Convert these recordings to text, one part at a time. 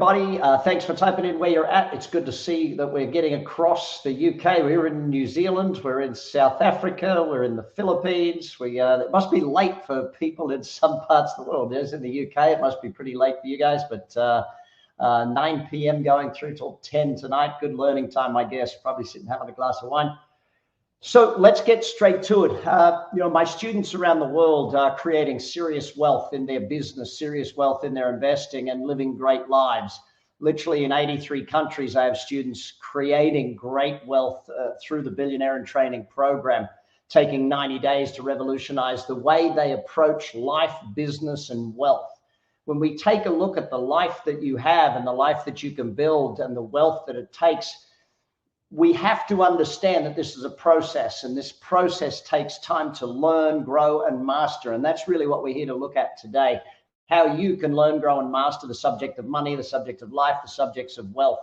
everybody. Thanks for typing in where you're at. It's good to see that we're getting across the UK. We're in New Zealand, we're in South Africa, we're in the Philippines. It must be late for people in some parts of the world. There's in the UK, it must be pretty late for you guys, but 9 p.m. going through till 10 tonight. Good learning time, I guess. Probably sitting having a glass of wine. So let's get straight to it. My students around the world are creating serious wealth in their business, serious wealth in their investing, and living great lives. Literally in 83 countries, I have students creating great wealth through the Billionaire in Training program, taking 90 days to revolutionize the way they approach life, business, and wealth. When we take a look at the life that you have and the life that you can build and the wealth that it takes, we have to understand that this is a process, and this process takes time to learn, grow, and master. And that's really what we're here to look at today, how you can learn, grow, and master the subject of money, the subject of life, the subjects of wealth.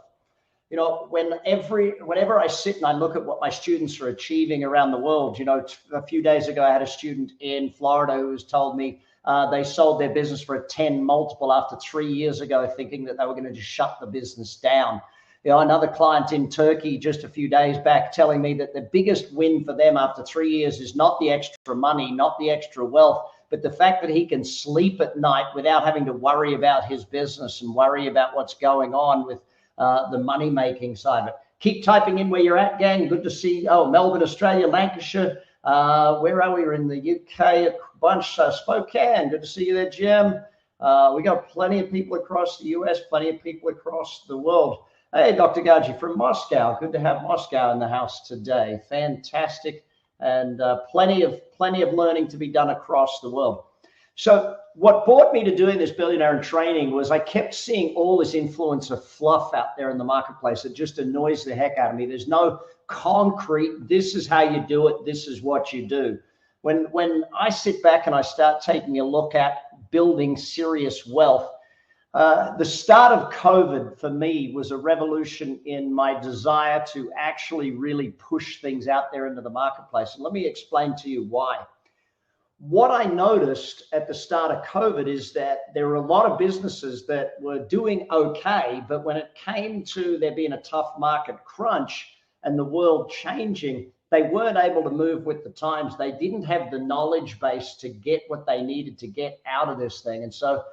Whenever I sit and I look at what my students are achieving around the world, a few days ago, I had a student in Florida who has told me they sold their business for a 10 multiple after 3 years ago, thinking that they were going to just shut the business down. Another client in Turkey just a few days back telling me that the biggest win for them after 3 years is not the extra money, not the extra wealth, but the fact that he can sleep at night without having to worry about his business and worry about what's going on with the money-making side of it. Keep typing in where you're at, gang. Good to see. Oh, Melbourne, Australia, Lancashire. Where are we? We're in the UK, a bunch. Spokane. Good to see you there, Jim. We got plenty of people across the US, plenty of people across the world. Hey, Dr. Gaji from Moscow. Good to have Moscow in the house today. Fantastic, and plenty of learning to be done across the world. So what brought me to doing this Billionaire in Training was I kept seeing all this influencer fluff out there in the marketplace that just annoys the heck out of me. There's no concrete, this is how you do it, this is what you do. When I sit back and I start taking a look at building serious wealth, the start of COVID for me was a revolution in my desire to actually really push things out there into the marketplace. And let me explain to you why. What I noticed at the start of COVID is that there were a lot of businesses that were doing okay, but when it came to there being a tough market crunch and the world changing, they weren't able to move with the times. They didn't have the knowledge base to get what they needed to get out of this thing. And so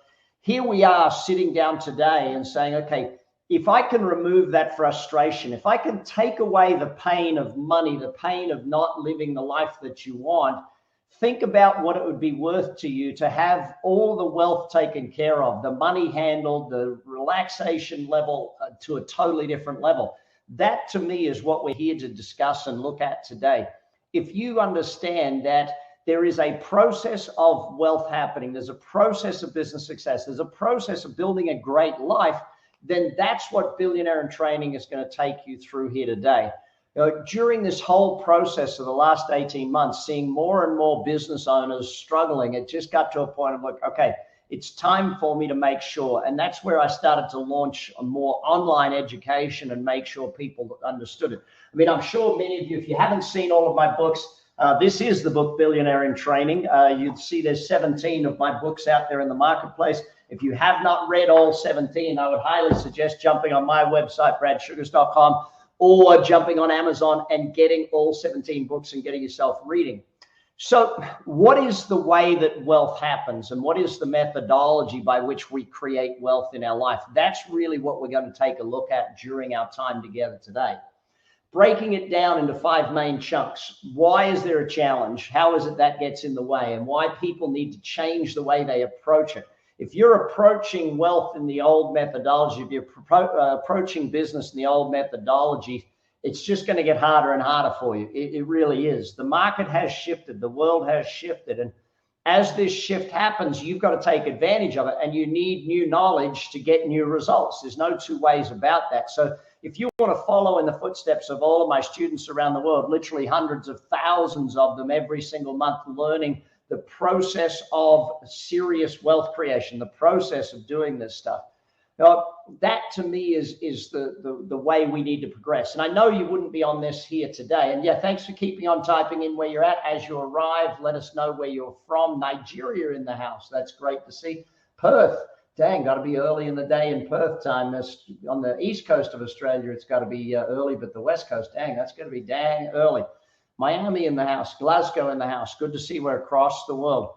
here we are sitting down today and saying, okay, if I can remove that frustration, if I can take away the pain of money, the pain of not living the life that you want, think about what it would be worth to you to have all the wealth taken care of, the money handled, the relaxation level to a totally different level. That to me is what we're here to discuss and look at today. If you understand that there is a process of wealth happening, there's a process of business success, there's a process of building a great life, then that's what Billionaire in Training is going to take you through here today. During this whole process of the last 18 months, seeing more and more business owners struggling, it just got to a point of like, okay, it's time for me to make sure. And that's where I started to launch a more online education and make sure people understood it. I mean, I'm sure many of you, if you haven't seen all of my books, this is the book Billionaire in Training. You'd see there's 17 of my books out there in the marketplace. If you have not read all 17, I would highly suggest jumping on my website, bradsugars.com, or jumping on Amazon and getting all 17 books and getting yourself reading. So what is the way that wealth happens, and what is the methodology by which we create wealth in our life? That's really what we're going to take a look at during our time together today. Breaking it down into 5 main chunks. Why is there a challenge? How is it that gets in the way? And why people need to change the way they approach it. If you're approaching wealth in the old methodology, if you're approaching business in the old methodology, it's just going to get harder and harder for you. It really is. The market has shifted. The world has shifted. And as this shift happens, you've got to take advantage of it, and you need new knowledge to get new results. There's no two ways about that. So if you want to follow in the footsteps of all of my students around the world, literally hundreds of thousands of them every single month, learning the process of serious wealth creation, the process of doing this stuff. Now, that to me is the way we need to progress. And I know you wouldn't be on this here today. And yeah, thanks for keeping on typing in where you're at. As you arrive, let us know where you're from. Nigeria in the house. That's great to see. Perth. dang, got to be early in the day in Perth time. That's on the east coast of Australia. It's got to be early, but the west coast, dang, that's going to be dang early. Miami in the house, Glasgow in the house. Good to see we're across the world.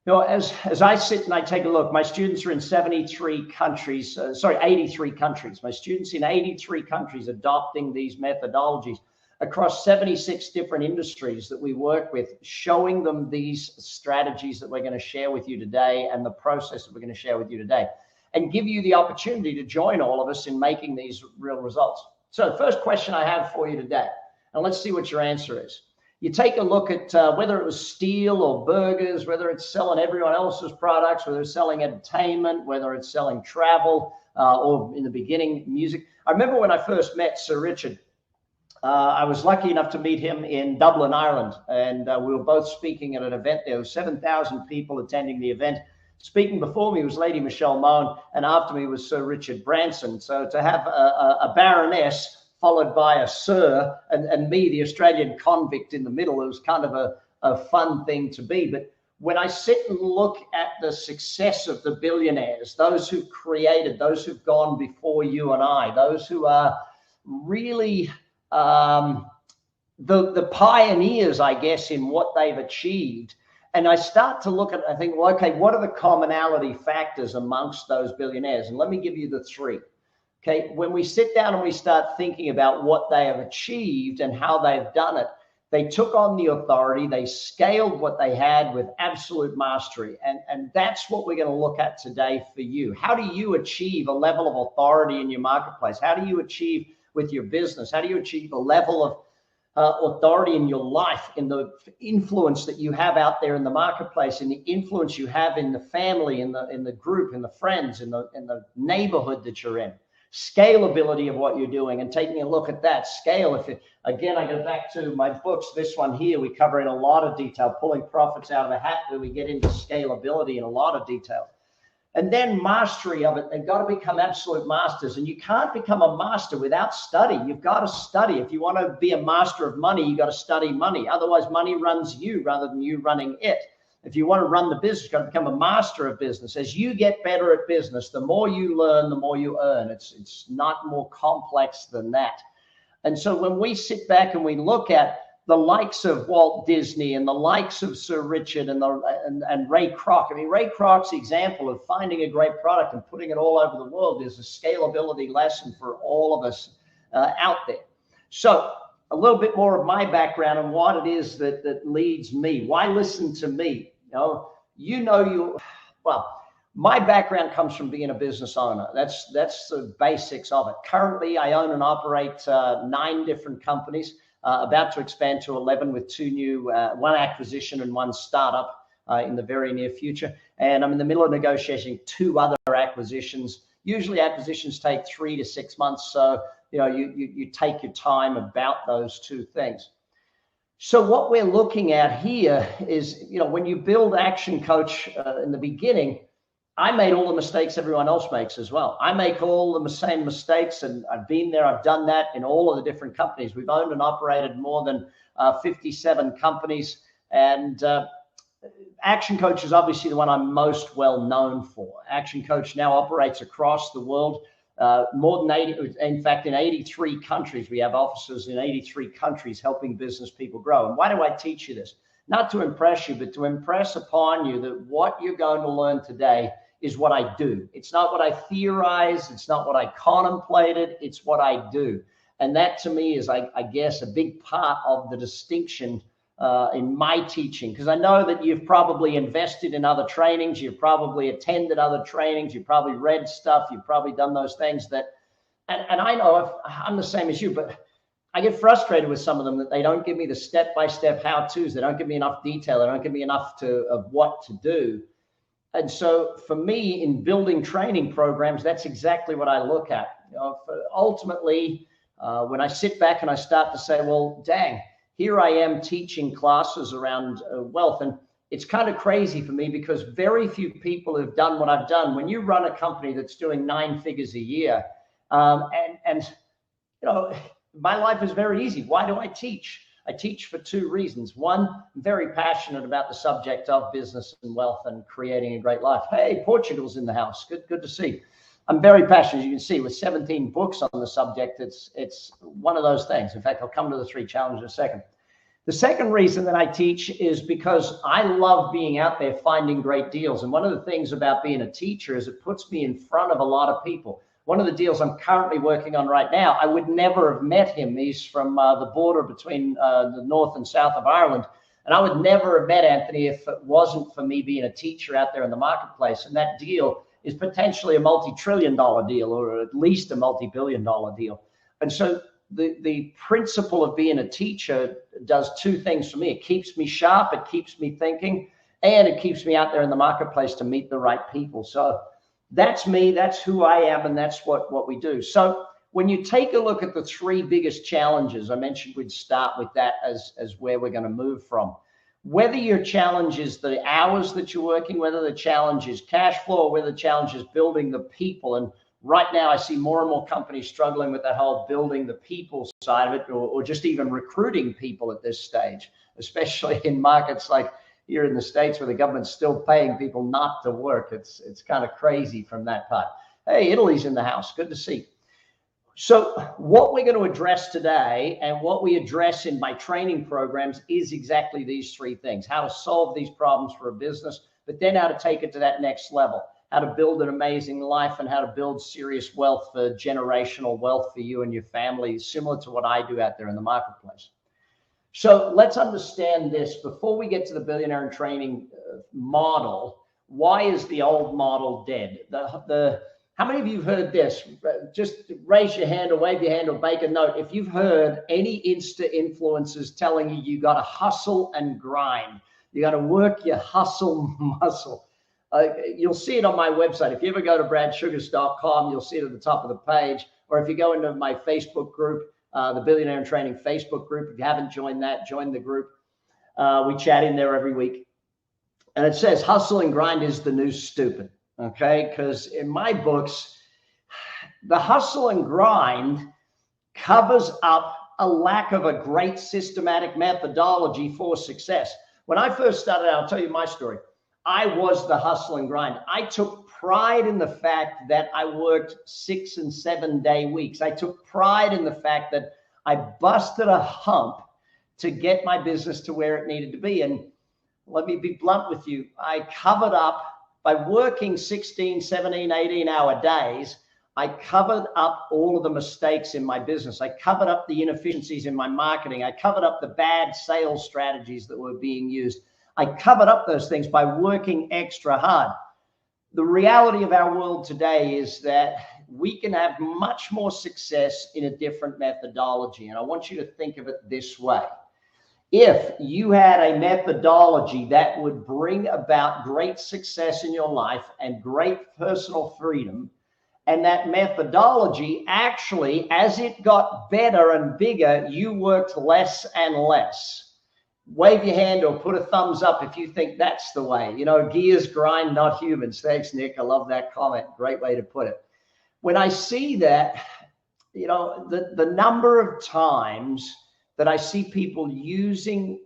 You know, as I sit and I take a look, my students are in 73 countries, 83 countries. My students in 83 countries adopting these methodologies across 76 different industries that we work with, showing them these strategies that we're going to share with you today and the process that we're going to share with you today, and give you the opportunity to join all of us in making these real results. So the first question I have for you today, and let's see what your answer is. You take a look at whether it was steel or burgers, whether it's selling everyone else's products, whether it's selling entertainment, whether it's selling travel, or in the beginning, music. I remember when I first met Sir Richard, I was lucky enough to meet him in Dublin, Ireland, and we were both speaking at an event. There were 7,000 people attending the event. Speaking before me was Lady Michelle Moan, and after me was Sir Richard Branson. So to have a baroness followed by a sir, and me, the Australian convict in the middle, it was kind of a fun thing to be. But when I sit and look at the success of the billionaires, those who've created, those who've gone before you and I, those who are really the pioneers, I guess, in what they've achieved, and I start to look at, I think, well, okay, what are the commonality factors amongst those billionaires? And let me give you the three. Okay, when we sit down and we start thinking about what they have achieved and how they've done it, they took on the authority, they scaled what they had with absolute mastery. And that's what we're going to look at today for you. How do you achieve a level of authority in your marketplace? How do you achieve with your business? How do you achieve a level of authority in your life, in the influence that you have out there in the marketplace, in the influence you have in the family, in the group, in the friends, in the neighborhood that you're in? Scalability of what you're doing, and taking a look at that scale. If it, again, I go back to my books, this one here, we cover in a lot of detail, pulling profits out of a hat, where we get into scalability in a lot of detail. And then mastery of it. They've got to become absolute masters. And you can't become a master without study. You've got to study. If you want to be a master of money, you've got to study money. Otherwise, money runs you rather than you running it. If you want to run the business, you've got to become a master of business. As you get better at business, the more you learn, the more you earn. It's not more complex than that. And so when we sit back and we look at the likes of Walt Disney and the likes of Sir Richard and Ray Kroc, I mean, Ray Kroc's example of finding a great product and putting it all over the world is a scalability lesson for all of us out there. So a little bit more of my background and what it is that leads me. Why listen to me? Well, my background comes from being a business owner. That's the basics of it. Currently, I own and operate 9 different companies, about to expand to 11 with 2 new, 1 acquisition and 1 startup in the very near future. And I'm in the middle of negotiating 2 other acquisitions. Usually acquisitions take 3 to 6 months. So, you take your time about those 2 things. So what we're looking at here is, when you build Action Coach in the beginning, I made all the mistakes everyone else makes as well. I make all the same mistakes, and I've been there, I've done that in all of the different companies. We've owned and operated more than 57 companies, and Action Coach is obviously the one I'm most well known for. Action Coach now operates across the world. More than 80, in fact, in 83 countries. We have offices in 83 countries helping business people grow. And why do I teach you this? Not to impress you, but to impress upon you that what you're going to learn today is what I do. It's not what I theorize. It's not what I contemplated. It's what I do. And that to me is, I guess, a big part of the distinction in my teaching, because I know that you've probably invested in other trainings, you've probably attended other trainings, you've probably read stuff, you've probably done those things that, and I know I'm the same as you, but I get frustrated with some of them that they don't give me the step-by-step how-tos, they don't give me enough detail, they don't give me enough of what to do. And so for me, in building training programs, that's exactly what I look at. Ultimately, when I sit back and I start to say, well, dang, here I am teaching classes around wealth. And it's kind of crazy for me because very few people have done what I've done. When you run a company that's doing 9 figures a year, my life is very easy. Why do I teach? I teach for two reasons. One, I'm very passionate about the subject of business and wealth and creating a great life. Hey, Portugal's in the house. Good to see. I'm very passionate, as you can see, with 17 books on the subject. It's one of those things. In fact, I'll come to the 3 challenges in a second. The second reason that I teach is because I love being out there finding great deals. And one of the things about being a teacher is it puts me in front of a lot of people. One of the deals I'm currently working on right now, I would never have met him. He's from the border between the north and south of Ireland. And I would never have met Anthony if it wasn't for me being a teacher out there in the marketplace. And that deal is potentially a multi-trillion-dollar deal, or at least a multi-billion-dollar deal. And so the principle of being a teacher does two things for me. It keeps me sharp, it keeps me thinking, and it keeps me out there in the marketplace to meet the right people. So that's me, that's who I am, and that's what we do. So when you take a look at the 3 biggest challenges, I mentioned we'd start with that as where we're going to move from. Whether your challenge is the hours that you're working, whether the challenge is cash flow, or whether the challenge is building the people. And right now, I see more and more companies struggling with that whole building the people side of it, or just even recruiting people at this stage, especially in markets like here in the States where the government's still paying people not to work. It's kind of crazy from that part. Hey, Italy's in the house. Good to see. So what we're going to address today, and what we address in my training programs, is exactly these 3 things: how to solve these problems for a business, but then how to take it to that next level. How to build an amazing life, and how to build serious wealth, for generational wealth for you and your family, similar to what I do out there in the marketplace. So let's understand this before we get to the Billionaire in Training model. Why is the old model dead? How many of you have heard this? Just raise your hand or wave your hand or make a note if you've heard any Insta influencers telling you got to hustle and grind. You got to work your hustle muscle. You'll see it on my website. If you ever go to bradsugars.com, you'll see it at the top of the page. Or if you go into my Facebook group, the Billionaire in Training Facebook group, if you haven't joined that, join the group. We chat in there every week. And it says hustle and grind is the new stupid. Okay, because in my books, the hustle and grind covers up a lack of a great systematic methodology for success. When I first started out, I'll tell you my story. I was the hustle and grind. I took pride in the fact that I worked 6 and 7 day weeks. I took pride in the fact that I busted a hump to get my business to where it needed to be. And let me be blunt with you. I covered up by working 16, 17, 18-hour days. I covered up all of the mistakes in my business. I covered up the inefficiencies in my marketing. I covered up the bad sales strategies that were being used. I covered up those things by working extra hard. The reality of our world today is that we can have much more success in a different methodology. And I want you to think of it this way. If you had a methodology that would bring about great success in your life and great personal freedom, and that methodology actually, as it got better and bigger, you worked less and less. Wave your hand or put a thumbs up if you think that's the way. You know, gears grind, not humans. Thanks, Nick. I love that comment. Great way to put it. When I see that, you know, the number of times that I see people using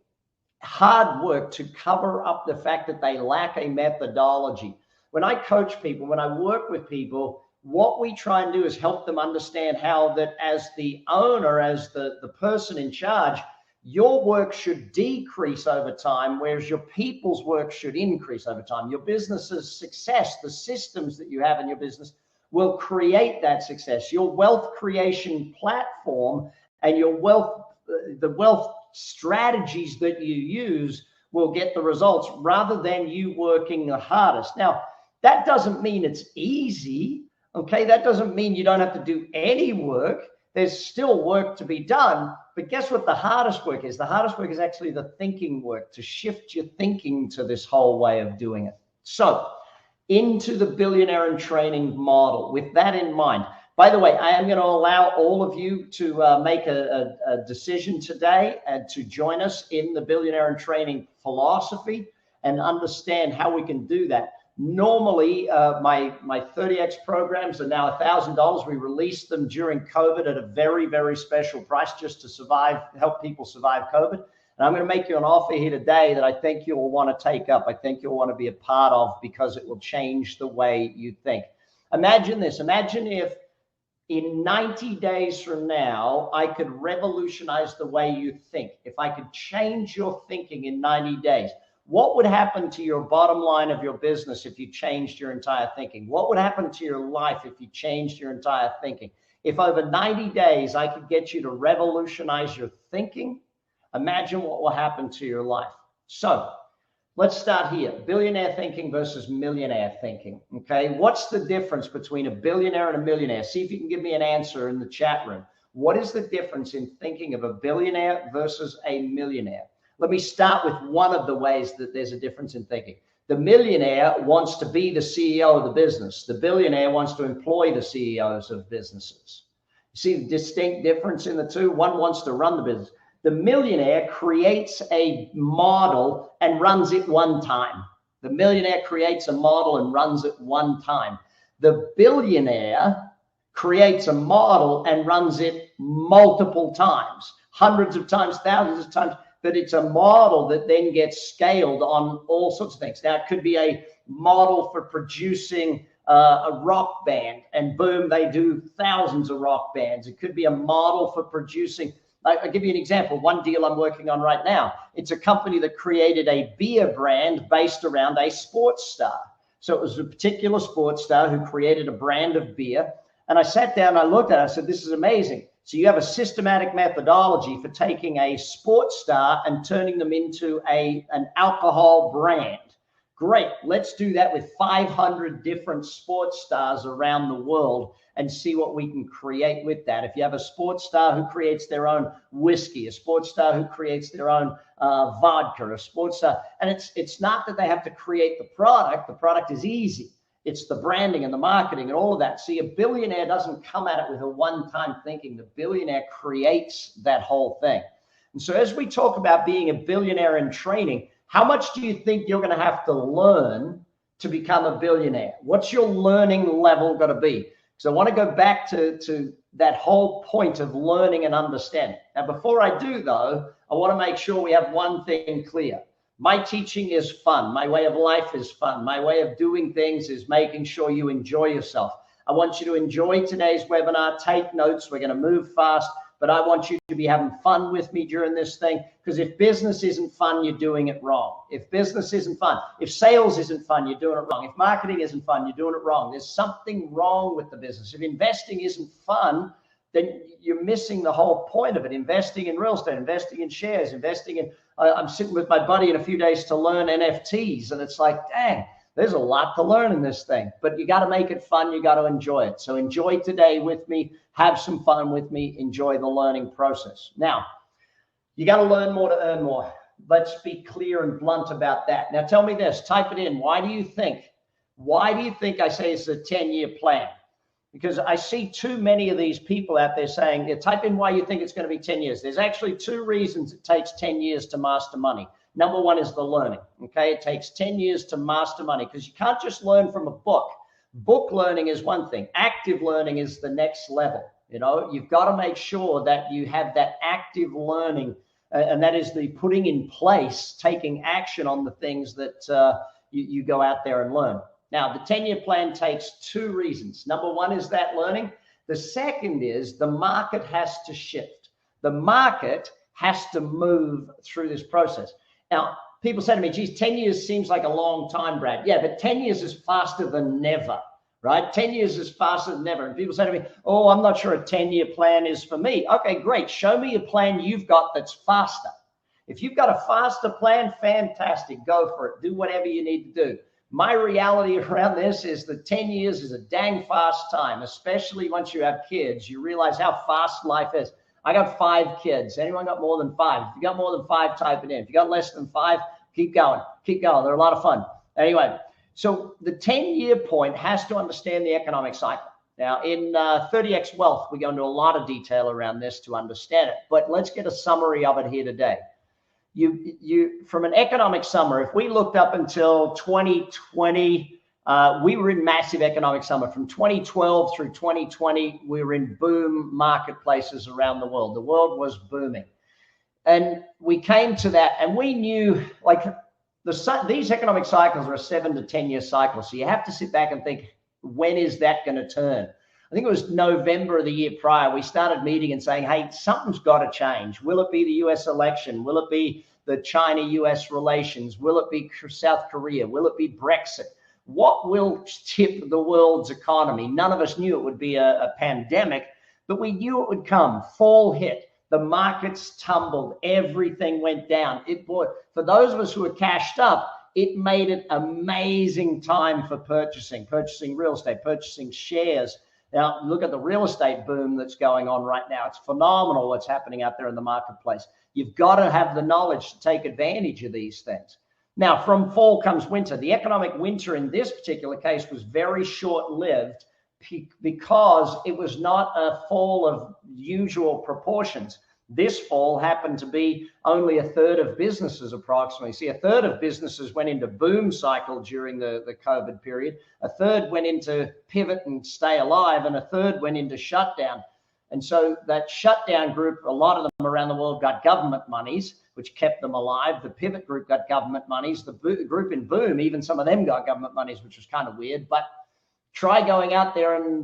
hard work to cover up the fact that they lack a methodology. When I coach people, when I work with people, what we try and do is help them understand how that as the owner, as the person in charge, your work should decrease over time, whereas your people's work should increase over time. Your business's success, the systems that you have in your business will create that success. Your wealth creation platform and your the wealth strategies that you use will get the results rather than you working the hardest. Now, that doesn't mean it's easy, okay? That doesn't mean you don't have to do any work. There's still work to be done, but guess what the hardest work is? The hardest work is actually the thinking work, to shift your thinking to this whole way of doing it. So, into the Billionaire in Training model, with that in mind. By the way, I am going to allow all of you to make a decision today and to join us in the Billionaire in Training philosophy and understand how we can do that. Normally, my 30X programs are now $1,000. We released them during COVID at a very, very special price just to survive, help people survive COVID. And I'm going to make you an offer here today that I think you'll want to take up. I think you'll want to be a part of, because it will change the way you think. Imagine this. Imagine if in 90 days from now, I could revolutionize the way you think. If I could change your thinking in 90 days, what would happen to your bottom line of your business if you changed your entire thinking? What would happen to your life if you changed your entire thinking? If over 90 days, I could get you to revolutionize your thinking, imagine what will happen to your life. So let's start here. Billionaire thinking versus millionaire thinking. Okay. What's the difference between a billionaire and a millionaire? See if you can give me an answer in the chat room. What is the difference in thinking of a billionaire versus a millionaire? Let me start with one of the ways that there's a difference in thinking. The millionaire wants to be the CEO of the business. The billionaire wants to employ the CEOs of businesses. See the distinct difference in the two? One wants to run the business. The millionaire creates a model and runs it one time. The millionaire creates a model and runs it one time. The billionaire creates a model and runs it multiple times, hundreds of times, thousands of times, but it's a model that then gets scaled on all sorts of things. Now, it could be a model for producing a rock band, and boom, they do thousands of rock bands. It could be a model for producing, I'll give you an example. One deal I'm working on right now, it's a company that created a beer brand based around a sports star. So it was a particular sports star who created a brand of beer. And I sat down, I looked at it, I said, this is amazing. So you have a systematic methodology for taking a sports star and turning them into an alcohol brand. Great. Let's do that with 500 different sports stars around the world and see what we can create with that. If you have a sports star who creates their own whiskey, a sports star who creates their own vodka, a sports star, and it's not that they have to create the product. The product is easy. It's the branding and the marketing and all of that. See, a billionaire doesn't come at it with a one-time thinking. The billionaire creates that whole thing. And so as we talk about being a billionaire in training, how much do you think you're going to have to learn to become a billionaire? What's your learning level going to be? So I want to go back to that whole point of learning and understanding. Now, before I do, though, I want to make sure we have one thing clear. My teaching is fun. My way of life is fun. My way of doing things is making sure you enjoy yourself. I want you to enjoy today's webinar. Take notes. We're going to move fast, but I want you to be having fun with me during this thing, because if business isn't fun, you're doing it wrong. If business isn't fun, if sales isn't fun, you're doing it wrong. If marketing isn't fun, you're doing it wrong. There's something wrong with the business. If investing isn't fun, then you're missing the whole point of it. Investing in real estate, investing in shares, investing in, I'm sitting with my buddy in a few days to learn NFTs. And it's like, dang, there's a lot to learn in this thing, but you got to make it fun. You got to enjoy it. So enjoy today with me, have some fun with me, enjoy the learning process. Now, you got to learn more to earn more. Let's be clear and blunt about that. Now, tell me this, type it in. Why do you think I say it's a 10-year plan? Because I see too many of these people out there saying, type in why you think it's going to be 10 years. There's actually 2 reasons it takes 10 years to master money. Number one is the learning. Okay. It takes 10 years to master money, because you can't just learn from a book. Book learning is one thing. Active learning is the next level. You know, you've got to make sure that you have that active learning, and that is the putting in place, taking action on the things that you go out there and learn. Now, the 10-year plan takes 2 reasons. Number one is that learning. The second is the market has to shift. The market has to move through this process. Now, people say to me, geez, 10 years seems like a long time, Brad. Yeah, but 10 years is faster than never, right? 10 years is faster than never. And people say to me, oh, I'm not sure a 10-year plan is for me. Okay, great. Show me a plan you've got that's faster. If you've got a faster plan, fantastic. Go for it. Do whatever you need to do. My reality around this is that 10 years is a dang fast time, especially once you have kids. You realize how fast life is. I got 5 kids. Anyone got more than 5? If you got more than 5, type it in. If you got less than 5, keep going. Keep going. They're a lot of fun. Anyway, so the 10-year point has to understand the economic cycle. Now, in 30X Wealth, we go into a lot of detail around this to understand it. But let's get a summary of it here today. You from an economic summary, if we looked up until 2020, We were in massive economic summer. From 2012 through 2020, we were in boom marketplaces around the world. The world was booming. And we came to that, and we knew, like, these economic cycles are a 7 to 10 year cycle. So you have to sit back and think, when is that going to turn? I think it was November of the year prior, we started meeting and saying, hey, something's got to change. Will it be the US election? Will it be the China-US relations? Will it be South Korea? Will it be Brexit? What will tip the world's economy? None of us knew it would be a pandemic, but we knew it would come. Fall hit. The markets tumbled. Everything went down. For those of us who were cashed up, it made it amazing time for purchasing real estate, purchasing shares. Now, look at the real estate boom that's going on right now. It's phenomenal what's happening out there in the marketplace. You've got to have the knowledge to take advantage of these things. Now, from fall comes winter. The economic winter in this particular case was very short-lived because it was not a fall of usual proportions. This fall happened to be only a third of businesses approximately. See, a third of businesses went into boom cycle during the COVID period. A third went into pivot and stay alive, and a third went into shutdown. And so that shutdown group, a lot of them around the world got government monies, which kept them alive. The pivot group got government monies. The group in boom, even some of them got government monies, which was kind of weird. But try going out there and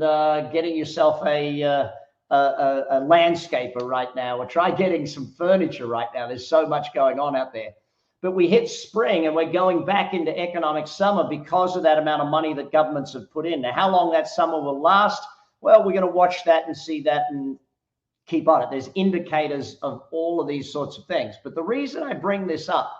getting yourself a landscaper right now, or try getting some furniture right now. There's so much going on out there. But we hit spring and we're going back into economic summer because of that amount of money that governments have put in. Now, how long that summer will last? Well, we're going to watch that and see that and keep on it. There's indicators of all of these sorts of things. But the reason I bring this up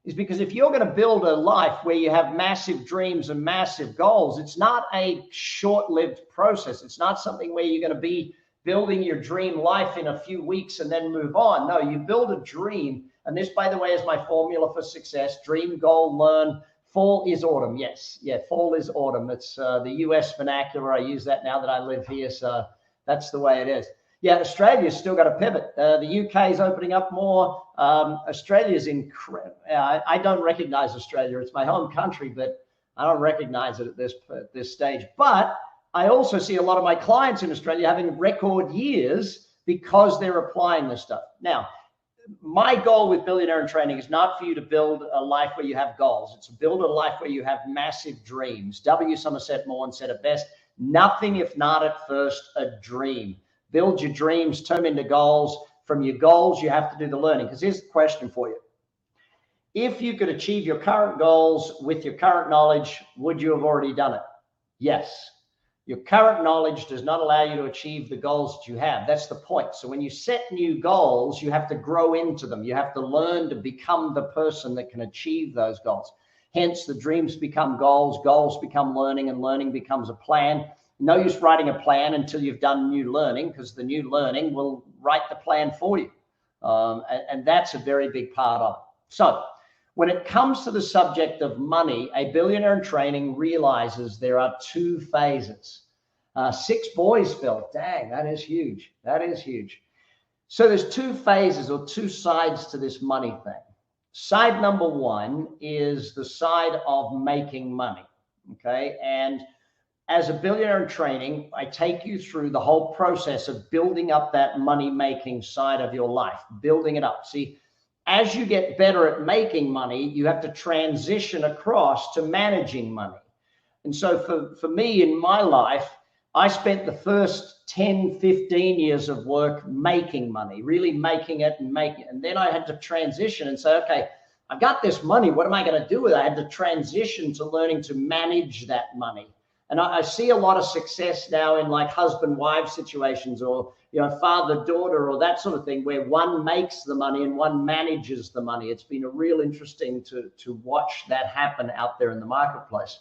is because if you're going to build a life where you have massive dreams and massive goals, it's not a short-lived process. It's not something where you're going to be building your dream life in a few weeks and then move on. No, you build a dream. And this, by the way, is my formula for success. Dream, goal, learn. Fall is autumn. Yes. Yeah, fall is autumn. It's the US vernacular. I use that now that I live here. So that's the way it is. Yeah, Australia's still got to pivot. The UK is opening up more. Australia's incredible. I don't recognize Australia. It's my home country, but I don't recognize it at this stage. But I also see a lot of my clients in Australia having record years because they're applying this stuff. Now, my goal with Billionaire in Training is not for you to build a life where you have goals. It's to build a life where you have massive dreams. W. Somerset Maugham said it best: nothing if not at first a dream. Build your dreams, turn them into goals. From your goals, you have to do the learning. Because here's the question for you. If you could achieve your current goals with your current knowledge, would you have already done it? Yes. Your current knowledge does not allow you to achieve the goals that you have. That's the point. So when you set new goals, you have to grow into them. You have to learn to become the person that can achieve those goals. Hence, the dreams become goals, goals become learning, and learning becomes a plan. No use writing a plan until you've done new learning, because the new learning will write the plan for you. And that's a very big part of it. So when it comes to the subject of money, a Billionaire in Training realizes there are two phases. 6 boys, Phil. Dang, that is huge. That is huge. So there's 2 phases or 2 sides to this money thing. Side number 1 is the side of making money. Okay. And as a Billionaire in Training, I take you through the whole process of building up that money-making side of your life, building it up. See, as you get better at making money, you have to transition across to managing money. And so for me in my life, I spent the first 10, 15 years of work making money, really making it and making it. And then I had to transition and say, okay, I've got this money. What am I going to do with it? I had to transition to learning to manage that money. And I see a lot of success now in like husband-wife situations, or, you know, father-daughter, or that sort of thing, where one makes the money and one manages the money. It's been a real interesting to watch that happen out there in the marketplace.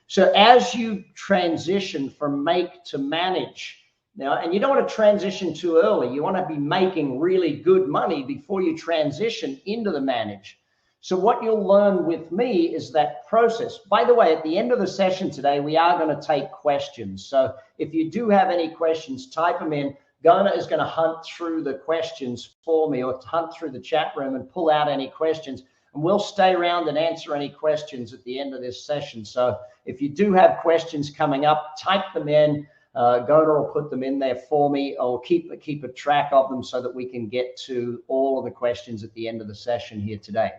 So as you transition from make to manage now, and you don't want to transition too early, you want to be making really good money before you transition into the manage. So what you'll learn with me is that process. By the way, at the end of the session today, we are going to take questions. So if you do have any questions, type them in. Gona is going to hunt through the questions for me, or hunt through the chat room and pull out any questions. And we'll stay around and answer any questions at the end of this session. So if you do have questions coming up, type them in. Gona will put them in there for me, or keep a track of them so that we can get to all of the questions at the end of the session here today.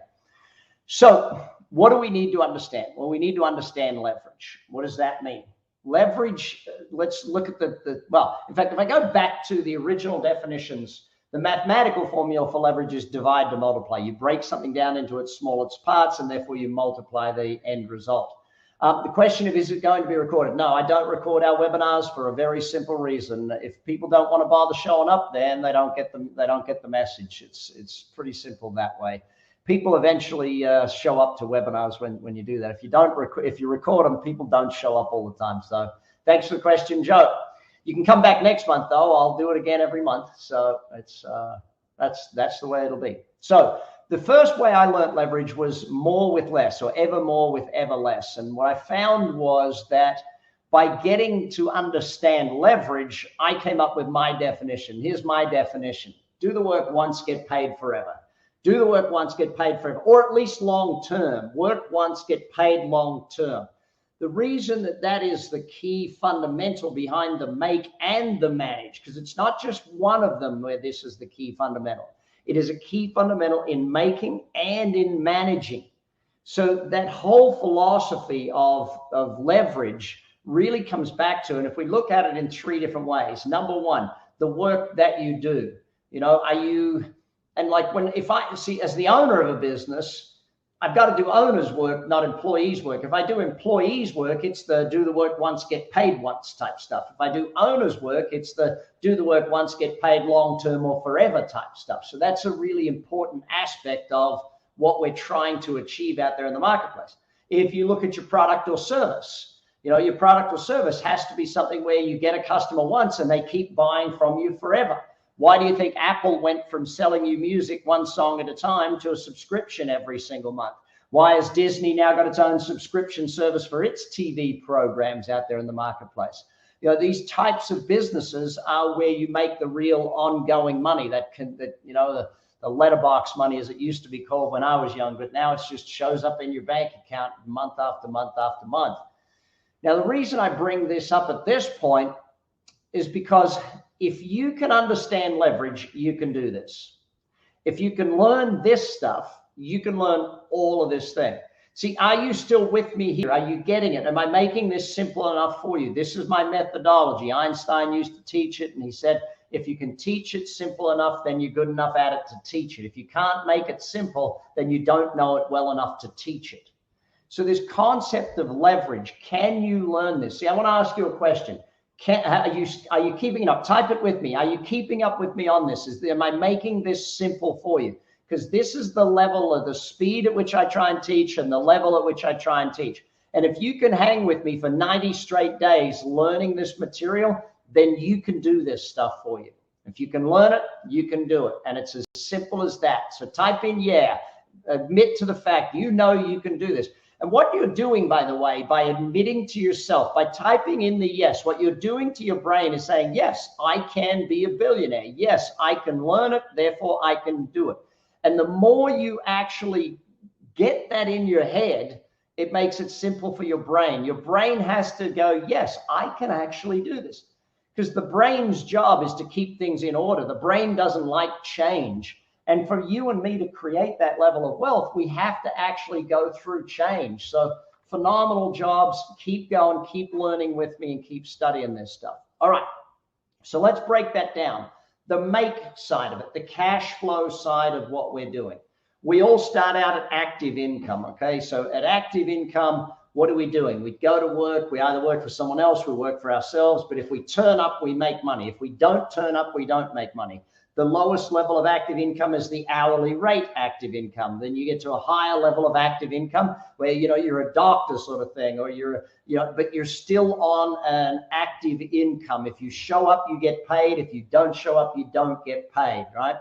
So what do we need to understand? Well, we need to understand leverage. What does that mean? Leverage, let's look at well, in fact, if I go back to the original definitions, the mathematical formula for leverage is divide to multiply. You break something down into its smallest parts, and therefore you multiply the end result. The question of, is it going to be recorded? No, I don't record our webinars for a very simple reason. If people don't want to bother showing up, then they don't get the message. It's pretty simple that way. People eventually show up to webinars when you do that. If you record them, people don't show up all the time. So thanks for the question, Joe. You can come back next month though. I'll do it again every month. So it's that's the way it'll be. So the first way I learned leverage was more with less, or ever more with ever less. And what I found was that by getting to understand leverage, I came up with my definition. Here's my definition. Do the work once, get paid forever. Do the work once, get paid forever, or at least long term. Work once, get paid long term. The reason that is the key fundamental behind the make and the manage, because it's not just one of them where this is the key fundamental. It is a key fundamental in making and in managing. So that whole philosophy of leverage really comes back to, and if we look at it in three different ways. Number one, the work that you do. And like if I see, as the owner of a business, I've got to do owner's work, not employees' work. If I do employees' work, it's the do the work once, get paid once type stuff. If I do owner's work, it's the do the work once, get paid long-term or forever type stuff. So that's a really important aspect of what we're trying to achieve out there in the marketplace. If you look at your product or service, your product or service has to be something where you get a customer once and they keep buying from you forever. Why do you think Apple went from selling you music one song at a time to a subscription every single month? Why has Disney now got its own subscription service for its TV programs out there in the marketplace? These types of businesses are where you make the real ongoing money the letterbox money, as it used to be called when I was young, but now it just shows up in your bank account month after month after month. Now, the reason I bring this up at this point is because if you can understand leverage, you can do this. If you can learn this stuff, you can learn all of this thing. See, are you still with me here? Are you getting it? Am I making this simple enough for you? This is my methodology. Einstein used to teach it, and he said, if you can teach it simple enough, then you're good enough at it to teach it. If you can't make it simple, then you don't know it well enough to teach it. So this concept of leverage, can you learn this? See, I want to ask you a question. Are you keeping up? Type it with me. Are you keeping up with me on this? Am I making this simple for you? Because this is the level of the speed at which I try and teach and the level at which I try and teach. And if you can hang with me for 90 straight days learning this material, then you can do this stuff for you. If you can learn it, you can do it. And it's as simple as that. So type in, yeah, admit to the fact you can do this. And what you're doing, by the way, by admitting to yourself, by typing in the yes, what you're doing to your brain is saying, yes, I can be a billionaire. Yes, I can learn it. Therefore, I can do it. And the more you actually get that in your head, it makes it simple for your brain. Your brain has to go, yes, I can actually do this. Because the brain's job is to keep things in order. The brain doesn't like change. And for you and me to create that level of wealth, we have to actually go through change. So phenomenal jobs. Keep going, keep learning with me, and keep studying this stuff. All right. So let's break that down. The make side of it, the cash flow side of what we're doing. We all start out at active income. Okay. So at active income, what are we doing? We go to work. We either work for someone else, we work for ourselves. But if we turn up, we make money. If we don't turn up, we don't make money. The lowest level of active income is the hourly rate active income. Then you get to a higher level of active income where, you're a doctor sort of thing, or but you're still on an active income. If you show up, you get paid. If you don't show up, you don't get paid, right?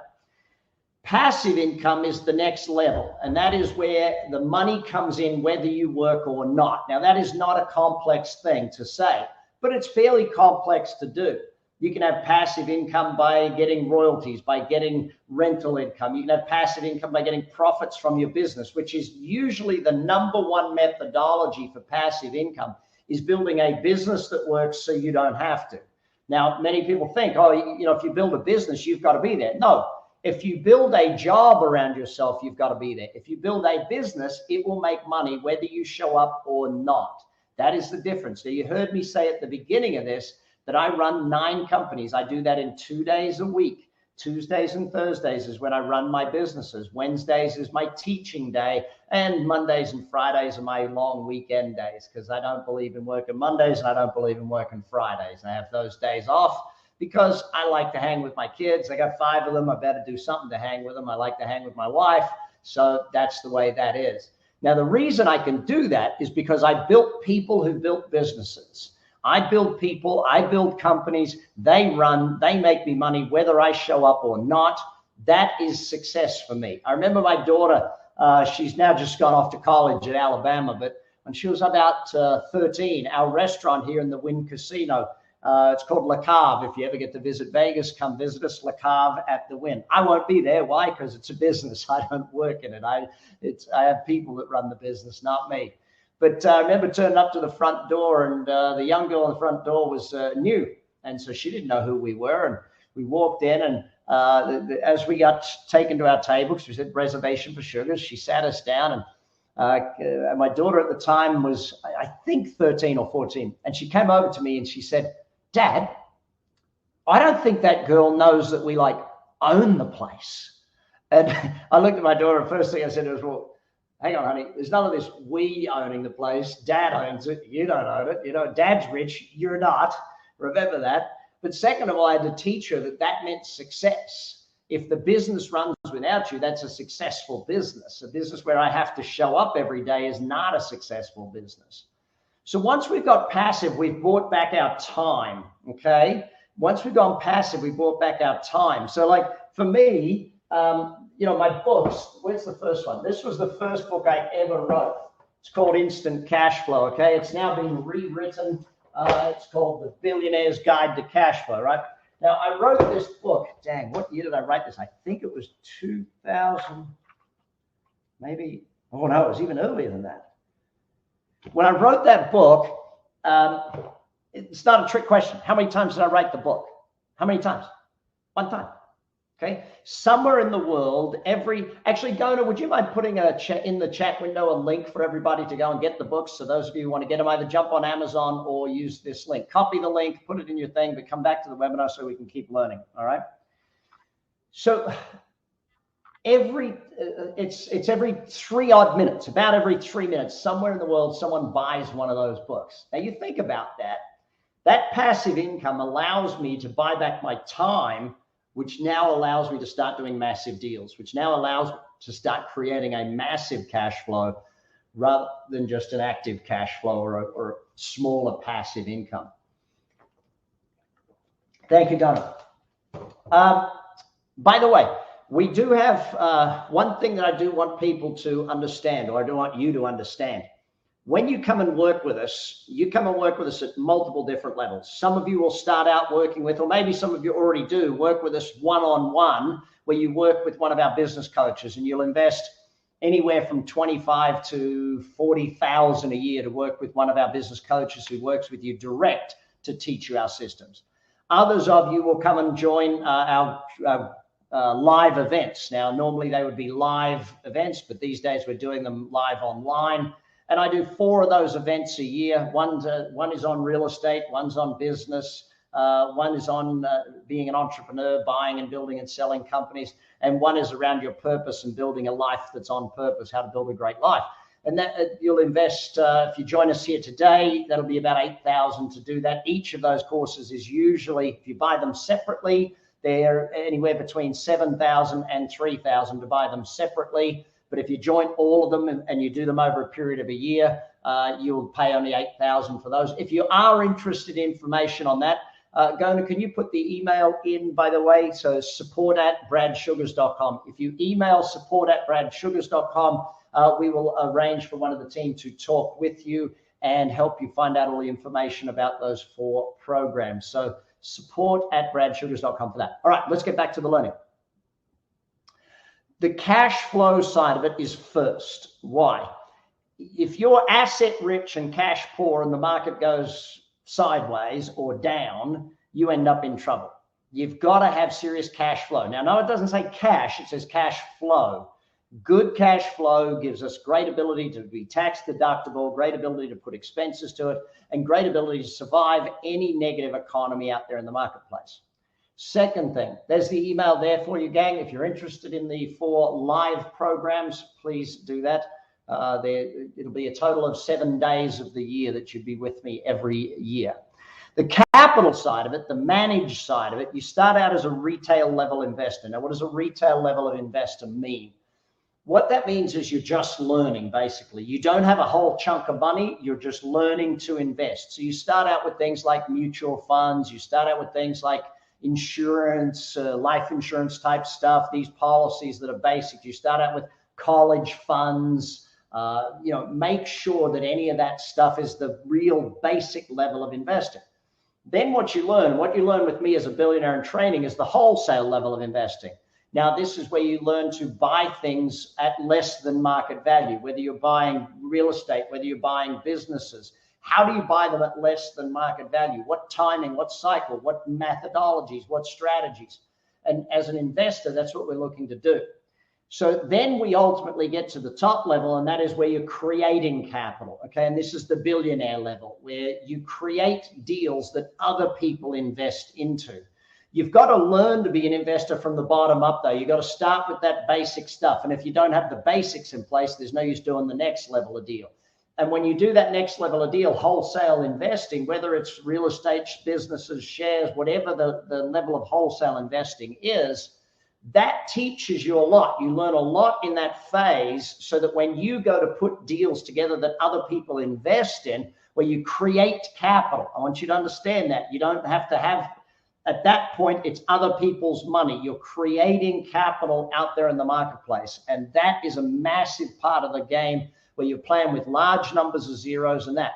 Passive income is the next level, and that is where the money comes in whether you work or not. Now, that is not a complex thing to say, but it's fairly complex to do. You can have passive income by getting royalties, by getting rental income. You can have passive income by getting profits from your business, which is usually the number one methodology for passive income, is building a business that works so you don't have to. Now, many people think, oh, if you build a business, you've got to be there. No, if you build a job around yourself, you've got to be there. If you build a business, it will make money whether you show up or not. That is the difference. Now, you heard me say at the beginning of this that I run 9 companies. I do that in 2 days a week. Tuesdays and Thursdays is when I run my businesses. Wednesdays is my teaching day. And Mondays and Fridays are my long weekend days, because I don't believe in working Mondays and I don't believe in working Fridays. I have those days off because I like to hang with my kids. I got 5 of them. I better do something to hang with them. I like to hang with my wife. So that's the way that is. Now, the reason I can do that is because I built people who built businesses. I build people, I build companies, they run, they make me money whether I show up or not. That is success for me. I remember my daughter, she's now just gone off to college at Alabama, but when she was about 13, our restaurant here in the Wynn Casino, it's called Le Cave. If you ever get to visit Vegas, come visit us, Le Cave at the Wynn. I won't be there. Why? Because it's a business. I don't work in it. I have people that run the business, not me. But I remember turning up to the front door, and the young girl on the front door was new. And so she didn't know who we were. And we walked in, and as we got taken to our table, because we said reservation for sugars, she sat us down. And my daughter at the time was, I think, 13 or 14. And she came over to me and she said, Dad, I don't think that girl knows that we own the place. And I looked at my daughter, and first thing I said was, well, hang on, honey, there's none of this we owning the place. Dad owns it. You don't own it. Dad's rich. You're not. Remember that. But second of all, I had to teach her that meant success. If the business runs without you, that's a successful business. A business where I have to show up every day is not a successful business. So once we've got passive, we've bought back our time, okay? Once we've gone passive, we bought back our time. So for me, my books, where's the first one? This was the first book I ever wrote. It's called Instant Cash Flow, okay? It's now been rewritten. It's called The Billionaire's Guide to Cash Flow, right? Now, I wrote this book. Dang, what year did I write this? I think it was 2000, maybe. Oh, no, it was even earlier than that. When I wrote that book, it's not a trick question. How many times did I write the book? How many times? One time. Okay. Somewhere in the world, actually, Gona, would you mind putting in the chat window a link for everybody to go and get the books? So those of you who want to get them, either jump on Amazon or use this link. Copy the link, put it in your thing, but come back to the webinar so we can keep learning. All right. So it's every 3 odd minutes, about every 3 minutes, somewhere in the world, someone buys one of those books. Now you think about that. That passive income allows me to buy back my time, which now allows me to start doing massive deals, which now allows to start creating a massive cash flow rather than just an active cash flow or smaller passive income. Thank you, Donna. By the way, we do have one thing that I do want people to understand, or I do want you to understand. When you come and work with us, you come and work with us at multiple different levels. Some of you will start out working with, or maybe some of you already do, work with us one-on-one, where you work with one of our business coaches, and you'll invest anywhere from 25 to 40,000 a year to work with one of our business coaches who works with you direct to teach you our systems. Others of you will come and join our live events. Now, normally they would be live events, but these days we're doing them live online. And I do 4 of those events a year. One is on real estate, one's on business, one is on being an entrepreneur, buying and building and selling companies, and one is around your purpose and building a life that's on purpose, how to build a great life. And that you'll invest, if you join us here today, that'll be about 8,000 to do that. Each of those courses is usually, if you buy them separately, they're anywhere between 7,000 and 3,000 to buy them separately. But if you join all of them and you do them over a period of a year, you'll pay only 8,000 for those. If you are interested in information on that, Gona, can you put the email in, by the way? So support@bradsugars.com. If you email support@bradsugars.com, we will arrange for one of the team to talk with you and help you find out all the information about those 4 programs. So support@bradsugars.com for that. All right, let's get back to the learning. The cash flow side of it is first. Why? If you're asset rich and cash poor and the market goes sideways or down, you end up in trouble. You've got to have serious cash flow. Now, no, it doesn't say cash, it says cash flow. Good cash flow gives us great ability to be tax deductible, great ability to put expenses to it, and great ability to survive any negative economy out there in the marketplace. Second thing, there's the email there for you, gang. If you're interested in the 4 live programs, please do that. It'll be a total of 7 days of the year that you'd be with me every year. The capital side of it, the managed side of it, you start out as a retail level investor. Now, what does a retail level of investor mean? What that means is you're just learning, basically. You don't have a whole chunk of money. You're just learning to invest. So you start out with things like mutual funds. You start out with things like insurance, life insurance type stuff, these policies that are basic. You start out with college funds. Make sure that any of that stuff is the real basic level of investing. Then what you learn with me as a billionaire in training is the wholesale level of investing. Now, this is where you learn to buy things at less than market value, whether you're buying real estate, whether you're buying businesses. How do you buy them at less than market value? What timing, what cycle, what methodologies, what strategies? And as an investor, that's what we're looking to do. So then we ultimately get to the top level, and that is where you're creating capital, okay? And this is the billionaire level, where you create deals that other people invest into. You've got to learn to be an investor from the bottom up, though. You've got to start with that basic stuff. And if you don't have the basics in place, there's no use doing the next level of deal. And when you do that next level of deal, wholesale investing, whether it's real estate, businesses, shares, whatever the level of wholesale investing is, that teaches you a lot. You learn a lot in that phase so that when you go to put deals together that other people invest in, where you create capital, I want you to understand that. You don't have to have, at that point, it's other people's money. You're creating capital out there in the marketplace. And that is a massive part of the game where you're playing with large numbers of zeros and that.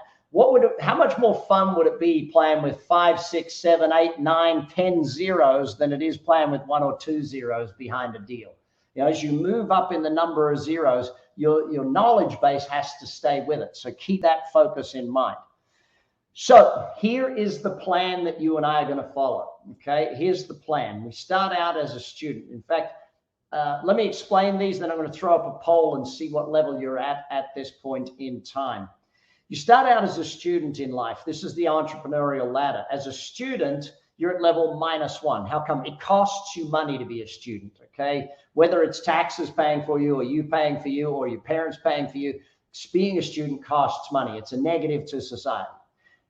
How much more fun would it be playing with 5, 6, 7, 8, 9, 10 zeros than it is playing with 1 or 2 zeros behind a deal? As you move up in the number of zeros, your knowledge base has to stay with it. So keep that focus in mind. So here is the plan that you and I are going to follow. Okay, here's the plan. We start out as a student. In fact, let me explain these, then I'm going to throw up a poll and see what level you're at this point in time. You start out as a student in life. This is the entrepreneurial ladder. As a student, you're at level -1. How come? It costs you money to be a student, okay? Whether it's taxes paying for you or you paying for you or your parents paying for you, being a student costs money. It's a negative to society.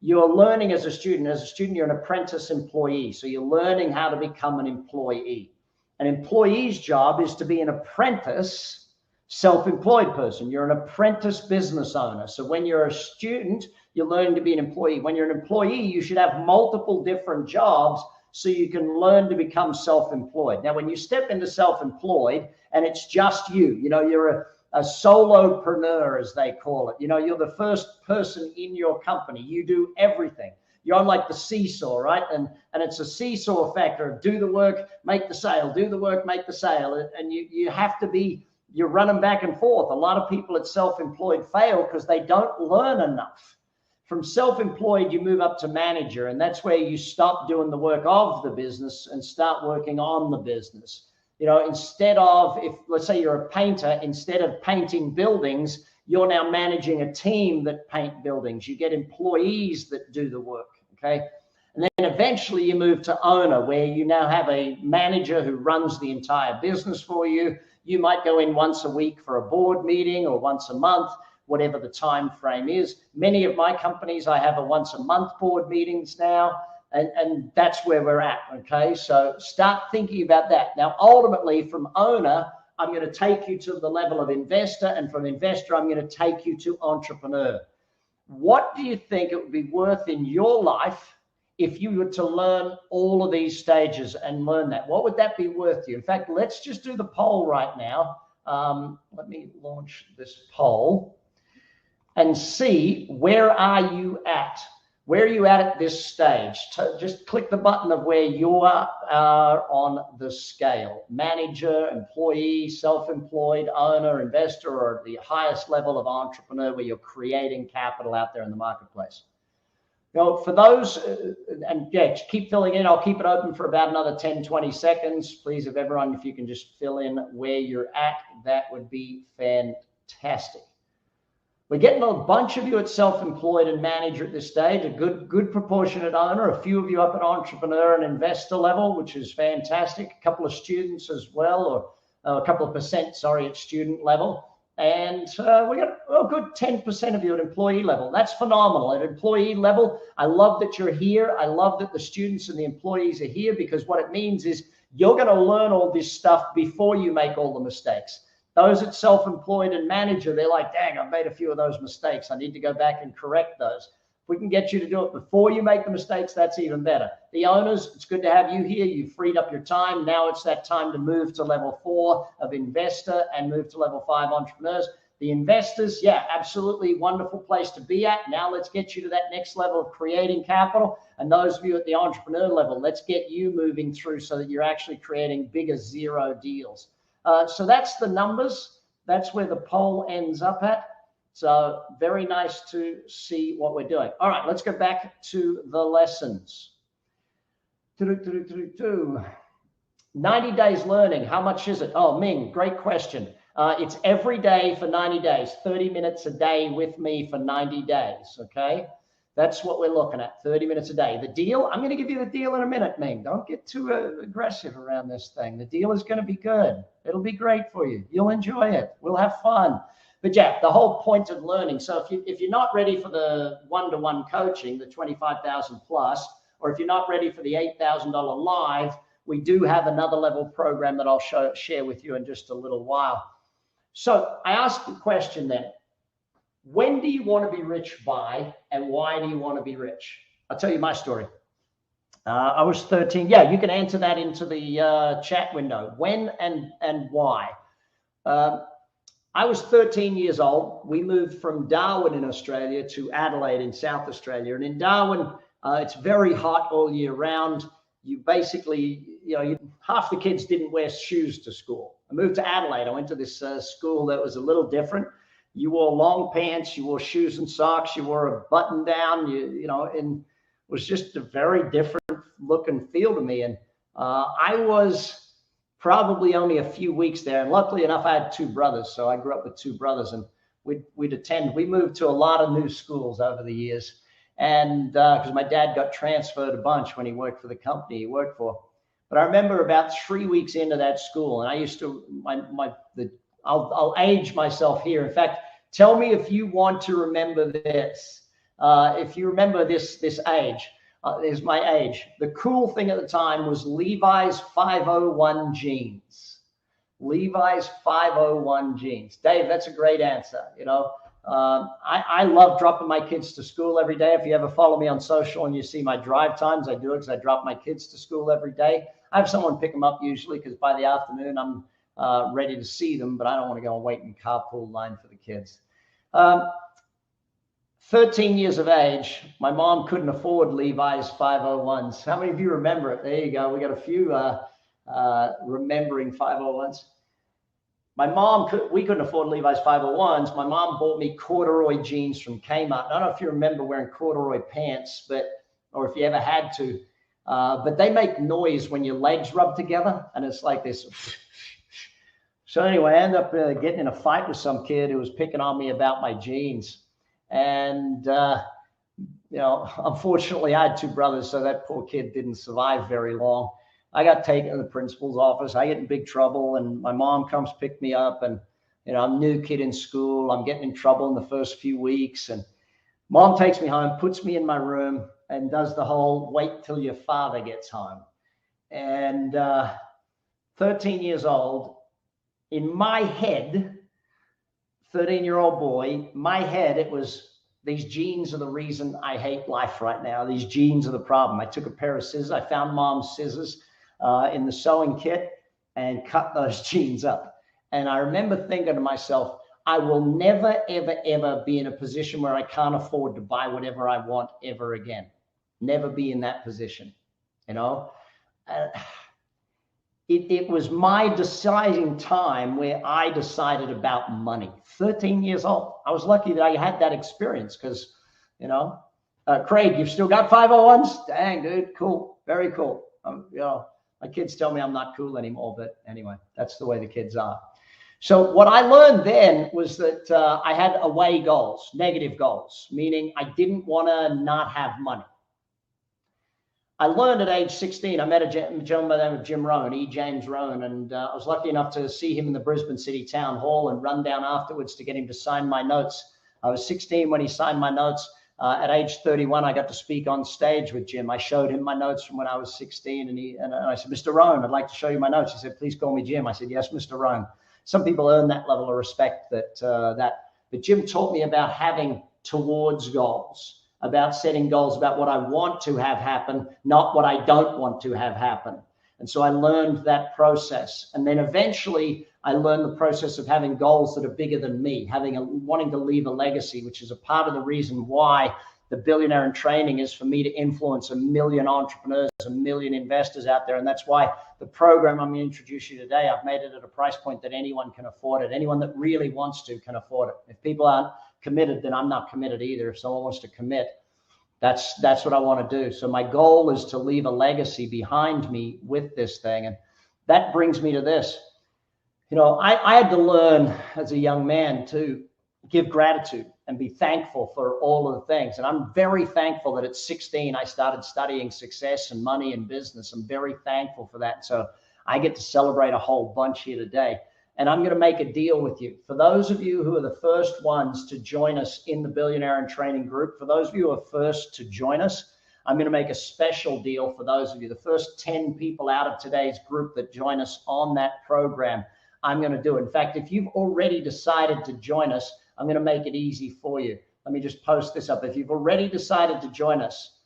You're learning as a student. As a student, you're an apprentice employee. So you're learning how to become an employee. An employee's job is to be an apprentice self-employed person. You're an apprentice business owner. So when you're a student, you're learning to be an employee. When you're an employee, you should have multiple different jobs so you can learn to become self-employed. Now, when you step into self-employed and it's just you're a solopreneur, as they call it. You're the first person in your company. You do everything. You're on like the seesaw, right? And it's a seesaw factor of do the work, make the sale, do the work, make the sale. And you have to be, you're running back and forth. A lot of people at self-employed fail because they don't learn enough. From self-employed, you move up to manager, and that's where you stop doing the work of the business and start working on the business. Instead of, if let's say you're a painter, instead of painting buildings, you're now managing a team that paint buildings. You get employees that do the work, okay? And then eventually you move to owner, where you now have a manager who runs the entire business for you. You might go in once a week for a board meeting or once a month, whatever the time frame is. Many of my companies, I have a once a month board meetings now, and that's where we're at, okay? So start thinking about that. Now, ultimately, from owner, I'm going to take you to the level of investor, and from investor, I'm going to take you to entrepreneur. What do you think it would be worth in your life if you were to learn all of these stages and learn that? What would that be worth to you? In fact, let's just do the poll right now. Let me launch this poll and see, where are you at? Where are you at this stage? Just click the button of where you are on the scale. Manager, employee, self-employed, owner, investor, or the highest level of entrepreneur where you're creating capital out there in the marketplace. You know, for those, and yeah, keep filling in. I'll keep it open for about another 10, 20 seconds. Please, if everyone, if you can just fill in where you're at, that would be fantastic. We're getting a bunch of you at self-employed and manager at this stage, a good proportionate owner, a few of you up at entrepreneur and investor level, which is fantastic. A couple of students as well, or a couple of percent, sorry, at student level. And we got a good 10% of you at employee level. That's phenomenal. At employee level, I love that you're here. I love that the students and the employees are here, because what it means is you're going to learn all this stuff before you make all the mistakes. Those at self-employed and manager, they're like, dang, I've made a few of those mistakes. I need to go back and correct those. If we can get you to do it before you make the mistakes, that's even better. The owners, it's good to have you here. You've freed up your time. Now it's that time to move to level 4 of investor and move to level 5 entrepreneurs. The investors, yeah, absolutely wonderful place to be at. Now let's get you to that next level of creating capital. And those of you at the entrepreneur level, let's get you moving through so that you're actually creating bigger zero deals. So that's the numbers. That's where the poll ends up at. So very nice to see what we're doing. All right, let's go back to the lessons. 90 days learning. How much is it? Oh, Ming, great question. It's every day for 90 days, 30 minutes a day with me for 90 days, okay? That's what we're looking at, 30 minutes a day. The deal, I'm going to give you the deal in a minute, Ming. Don't get too aggressive around this thing. The deal is going to be good. It'll be great for you. You'll enjoy it. We'll have fun. But yeah, the whole point of learning. So if you're not ready for the one-to-one coaching, the 25,000 plus, or if you're not ready for the $8,000 live, we do have another level program that I'll share with you in just a little while. So I asked the question then, when do you want to be rich by, and why do you want to be rich? I'll tell you my story. I was 13. Yeah, you can answer that into the chat window. When and why? I was 13 years old. We moved from Darwin in Australia to Adelaide in South Australia. And in Darwin, it's very hot all year round. You basically, half the kids didn't wear shoes to school. I moved to Adelaide. I went to this school that was a little different. You wore long pants, you wore shoes and socks, you wore a button down, and it was just a very different look and feel to me. And I was probably only a few weeks there. And luckily enough, I had 2 brothers. So I grew up with 2 brothers, and we'd attend. We moved to a lot of new schools over the years. And because my dad got transferred a bunch when he worked for the company he worked for. But I remember about 3 weeks into that school, and I used to, I'll age myself here. In fact, tell me if you want to remember this. If you remember this age, is my age. The cool thing at the time was Levi's 501 jeans. Levi's 501 jeans. Dave, that's a great answer. I love dropping my kids to school every day. If you ever follow me on social and you see my drive times, I do it because I drop my kids to school every day. I have someone pick them up usually because by the afternoon I'm ready to see them, but I don't want to go and wait in carpool line for the kids. 13 years of age, my mom couldn't afford Levi's 501s. How many of you remember it? There you go. We got a few remembering 501s. We couldn't afford Levi's 501s. My mom bought me corduroy jeans from Kmart. I don't know if you remember wearing corduroy pants, or if you ever had to, but they make noise when your legs rub together, and it's like this. So anyway, I ended up getting in a fight with some kid who was picking on me about my jeans. And, unfortunately, I had 2 brothers, so that poor kid didn't survive very long. I got taken to the principal's office. I get in big trouble, and my mom comes pick me up. And, I'm a new kid in school. I'm getting in trouble in the first few weeks. And mom takes me home, puts me in my room, and does the whole wait till your father gets home. And 13 years old, in my head, 13-year-old boy, my head, it was, these jeans are the reason I hate life right now. These jeans are the problem. I took a pair of scissors. I found mom's scissors in the sewing kit and cut those jeans up. And I remember thinking to myself, I will never, ever, ever be in a position where I can't afford to buy whatever I want ever again. Never be in that position, you know. It was my deciding time where I decided about money. 13 years old. I was lucky that I had that experience because, you know, Craig, you've still got 501s? Dang, dude, cool, very cool. You know, my kids tell me I'm not cool anymore, but anyway, that's the way the kids are. So what I learned then was that I had away goals, negative goals, meaning I didn't want to not have money. I learned at age 16, I met a gentleman by the name of Jim Rohn, E. James Rohn, and I was lucky enough to see him in the Brisbane City Town Hall and run down afterwards to get him to sign my notes. I was 16 when he signed my notes. At age 31, I got to speak on stage with Jim. I showed him my notes from when I was 16, and I said, Mr. Rohn, I'd like to show you my notes. He said, please call me Jim. I said, yes, Mr. Rohn. Some people earn that level of respect but Jim taught me about having towards goals, about setting goals, about what I want to have happen, not what I don't want to have happen. And so I learned that process. And then eventually I learned the process of having goals that are bigger than me, wanting to leave a legacy, which is a part of the reason why the Billionaire in Training is for me to influence 1 million entrepreneurs, 1 million investors out there. And that's why the program I'm going to introduce you today, I've made it at a price point that anyone can afford it. Anyone that really wants to can afford it. If people aren't committed, then I'm not committed either. If someone wants to commit, that's what I want to do. So my goal is to leave a legacy behind me with this thing. And that brings me to this. You know, I had to learn as a young man to give gratitude and be thankful for all of the things. And I'm very thankful that at 16, I started studying success and money and business. I'm very thankful for that. So I get to celebrate a whole bunch here today. And I'm going to make a deal with you. For those of you who are the first ones to join us in the Billionaire in Training group, for those of you who are first to join us, I'm going to make a special deal for those of you. The first 10 people out of today's group that join us on that program, I'm going to do. In fact, if you've already decided to join us, I'm going to make it easy for you. Let me just post this up. If you've already decided to join us,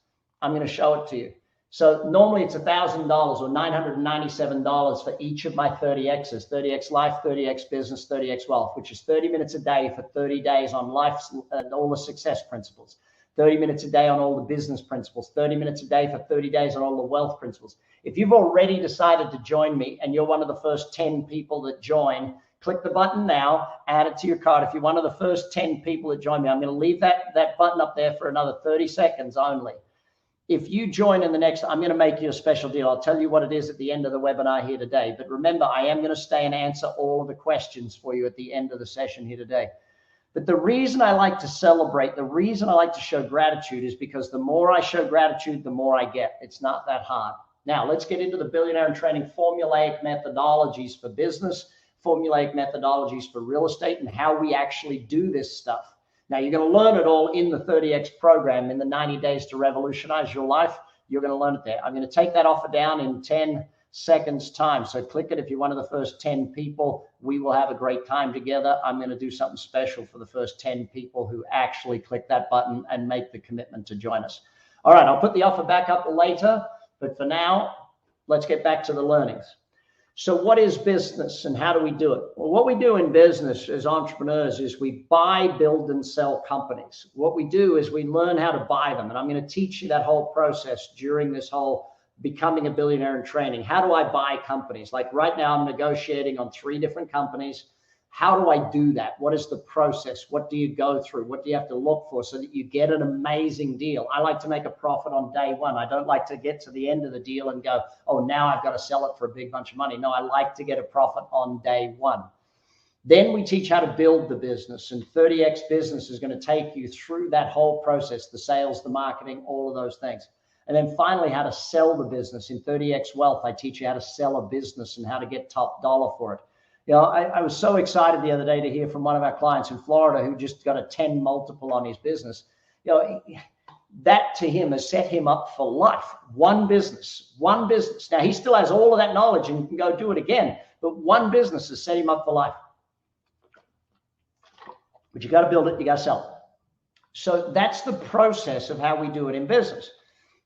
I'm going to show it to you. So normally it's $1,000 or $997 for each of my 30Xs, 30X Life, 30X Business, 30X Wealth, which is 30 minutes a day for 30 days on life's all the success principles, 30 minutes a day on all the business principles, 30 minutes a day for 30 days on all the wealth principles. If you've already decided to join me and you're one of the first 10 people that join, click the button now, add it to your cart. If you're one of the first 10 people that join me, I'm going to leave that button up there for another 30 seconds only. If you join in the next, I'm going to make you a special deal. I'll tell you what it is at the end of the webinar here today. But remember, I am going to stay and answer all of the questions for you at the end of the session here today. But the reason I like to celebrate, the reason I like to show gratitude is because the more I show gratitude, the more I get. It's not that hard. Now, let's get into the Billionaire in Training formulaic methodologies for business, formulaic methodologies for real estate, and how we actually do this stuff. Now, you're going to learn it all in the 30X program, in the 90 Days to Revolutionize Your Life. You're going to learn it there. I'm going to take that offer down in 10 seconds time. So click it. If you're one of the first 10 people, we will have a great time together. I'm going to do something special for the first 10 people who actually click that button and make the commitment to join us. All right, I'll put the offer back up later, but for now, let's get back to the learnings. So what is business and how do we do it? Well, what we do in business as entrepreneurs is we buy, build, and sell companies. What we do is we learn how to buy them. And I'm going to teach you that whole process during this whole becoming a billionaire in training. How do I buy companies? Like right now, I'm negotiating on 3 different companies. How do I do that? What is the process? What do you go through? What do you have to look for so that you get an amazing deal? I like to make a profit on day one. I don't like to get to the end of the deal and go, oh, now I've got to sell it for a big bunch of money. No, I like to get a profit on day one. Then we teach how to build the business, and 30X Business is going to take you through that whole process, the sales, the marketing, all of those things. And then finally, how to sell the business. In 30X Wealth, I teach you how to sell a business and how to get top dollar for it. You know, I was so excited the other day to hear from one of our clients in Florida who just got a 10 multiple on his business. You know, that to him has set him up for life. One business. Now, he still has all of that knowledge and can go do it again, but one business has set him up for life. But you got to build it, you got to sell it. So that's the process of how we do it in business.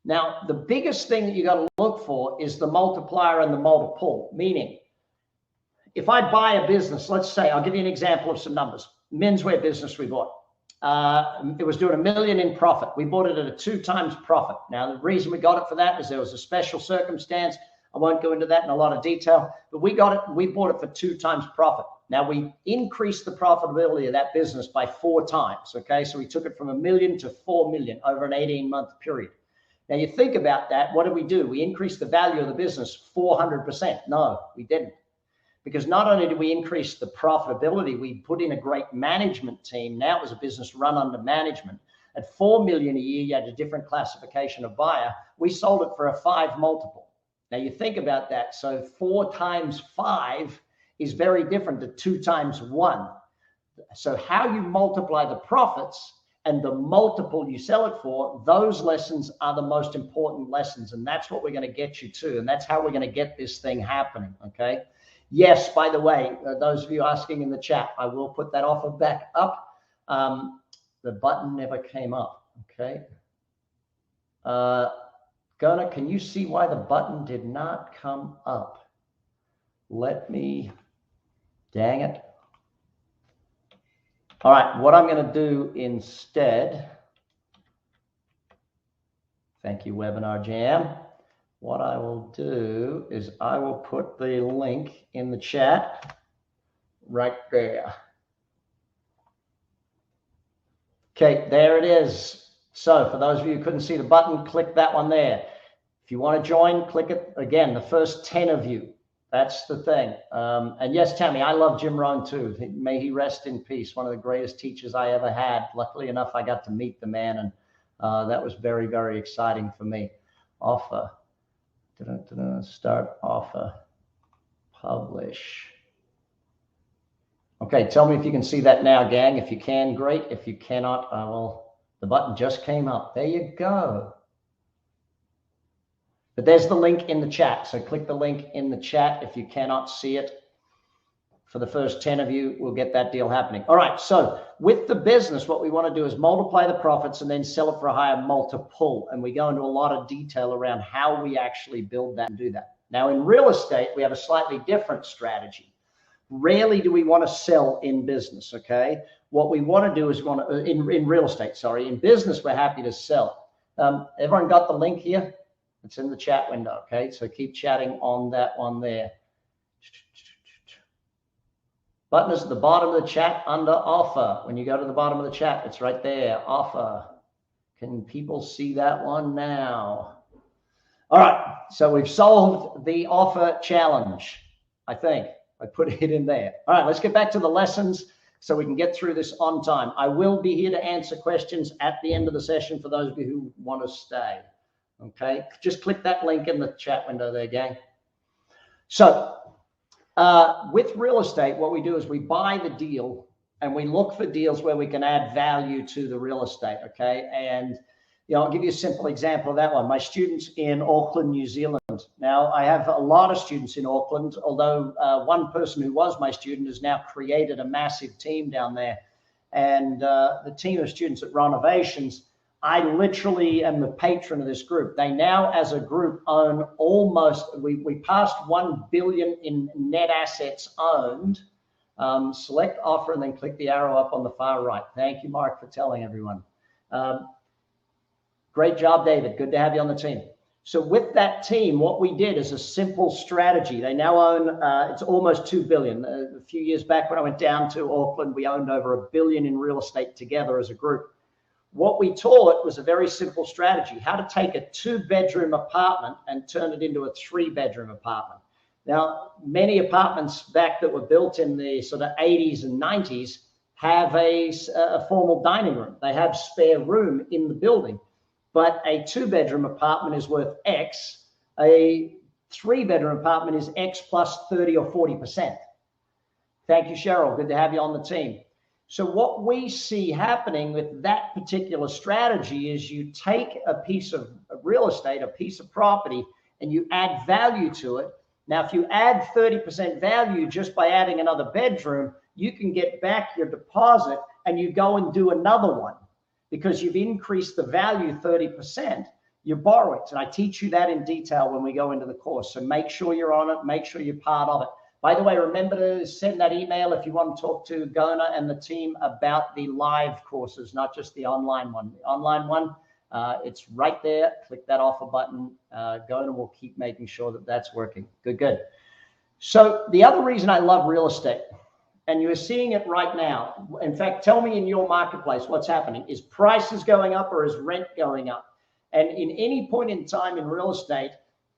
Now, the biggest thing that you got to look for is the multiplier and the multiple, meaning if I buy a business, let's say, I'll give you an example of some numbers. menswear business we bought. It was doing $1 million in profit. We bought it at a 2x profit. Now, the reason we got it for that is there was a special circumstance. I won't go into that in a lot of detail, but we bought it for 2x profit. Now, we increased the profitability of that business by 4x. Okay, so we took it from $1 million to $4 million over an 18-month period. Now, you think about that. What did we do? We increased the value of the business 400%. No, we didn't. Because not only did we increase the profitability, we put in a great management team. Now it was a business run under management. At $4 million a year, you had a different classification of buyer. We sold it for a 5 multiple. Now you think about that. So 4 times 5 is very different to 2 times 1. So how you multiply the profits and the multiple you sell it for, those lessons are the most important lessons. And that's what we're going to get you to. And that's how we're going to get this thing happening. Okay. Yes, by the way, those of you asking in the chat, I will put that offer back up. The button never came up. Okay. Gunnar, can you see why the button did not come up? Let me, dang it. All right, what I'm going to do instead, thank you, Webinar Jam. What I will do is I will put the link in the chat right there. Okay, there it is. So for those of you who couldn't see the button, click that one there. If you want to join, click it again, the first 10 of you. That's the thing. And yes, Tammy, I love Jim Rohn too. May he rest in peace. One of the greatest teachers I ever had. Luckily enough, I got to meet the man, and that was very, very exciting for me. Offer. Start offer. Publish. Okay, tell me if you can see that now, gang. If you can, great. If you cannot, I will. The button just came up. There you go. But there's the link in the chat. So click the link in the chat if you cannot see it. For the first 10 of you, we'll get that deal happening. All right, so with the business, what we want to do is multiply the profits and then sell it for a higher multiple. And we go into a lot of detail around how we actually build that and do that. Now, in real estate, we have a slightly different strategy. Rarely do we want to sell in business, okay? What we want to do is in real estate, sorry. In business, we're happy to sell. Everyone got the link here? It's in the chat window, okay? So keep chatting on that one there. Button is at the bottom of the chat under offer. When you go to the bottom of the chat, it's right there, offer. Can people see that one now? All right, so we've solved the offer challenge, I think. I put it in there. All right, let's get back to the lessons so we can get through this on time. I will be here to answer questions at the end of the session for those of you who want to stay. Okay, just click that link in the chat window there, gang. So with real estate, what we do is we buy the deal and we look for deals where we can add value to the real estate. Okay, and I'll give you a simple example of that one. My students in Auckland, New Zealand. Now, I have a lot of students in Auckland, although one person who was my student has now created a massive team down there. And the team of students at Renovations, I literally am the patron of this group. They now, as a group, own almost, we passed 1 billion in net assets owned. Select offer and then click the arrow up on the far right. Thank you, Mark, for telling everyone. Great job, David. Good to have you on the team. So with that team, what we did is a simple strategy. They now own, it's almost 2 billion. A few years back when I went down to Auckland, we owned over 1 billion in real estate together as a group. What we taught was a very simple strategy, how to take a 2-bedroom apartment and turn it into a 3-bedroom apartment. Now, many apartments back that were built in the sort of 80s and 90s have a formal dining room. They have spare room in the building, but a 2-bedroom apartment is worth X. A 3-bedroom apartment is X plus 30 or 40%. Thank you, Cheryl. Good to have you on the team. So what we see happening with that particular strategy is you take a piece of real estate, a piece of property, and you add value to it. Now, if you add 30% value just by adding another bedroom, you can get back your deposit and you go and do another one because you've increased the value 30%. Your borrowings, and I teach you that in detail when we go into the course. So make sure you're on it, make sure you're part of it. By the way, remember to send that email if you want to talk to Gona and the team about the live courses, not just the online one. The online one, it's right there. Click that offer button. Gona will keep making sure that that's working. Good, good. So the other reason I love real estate, and you're seeing it right now. In fact, tell me in your marketplace what's happening. Is prices going up or is rent going up? And in any point in time in real estate,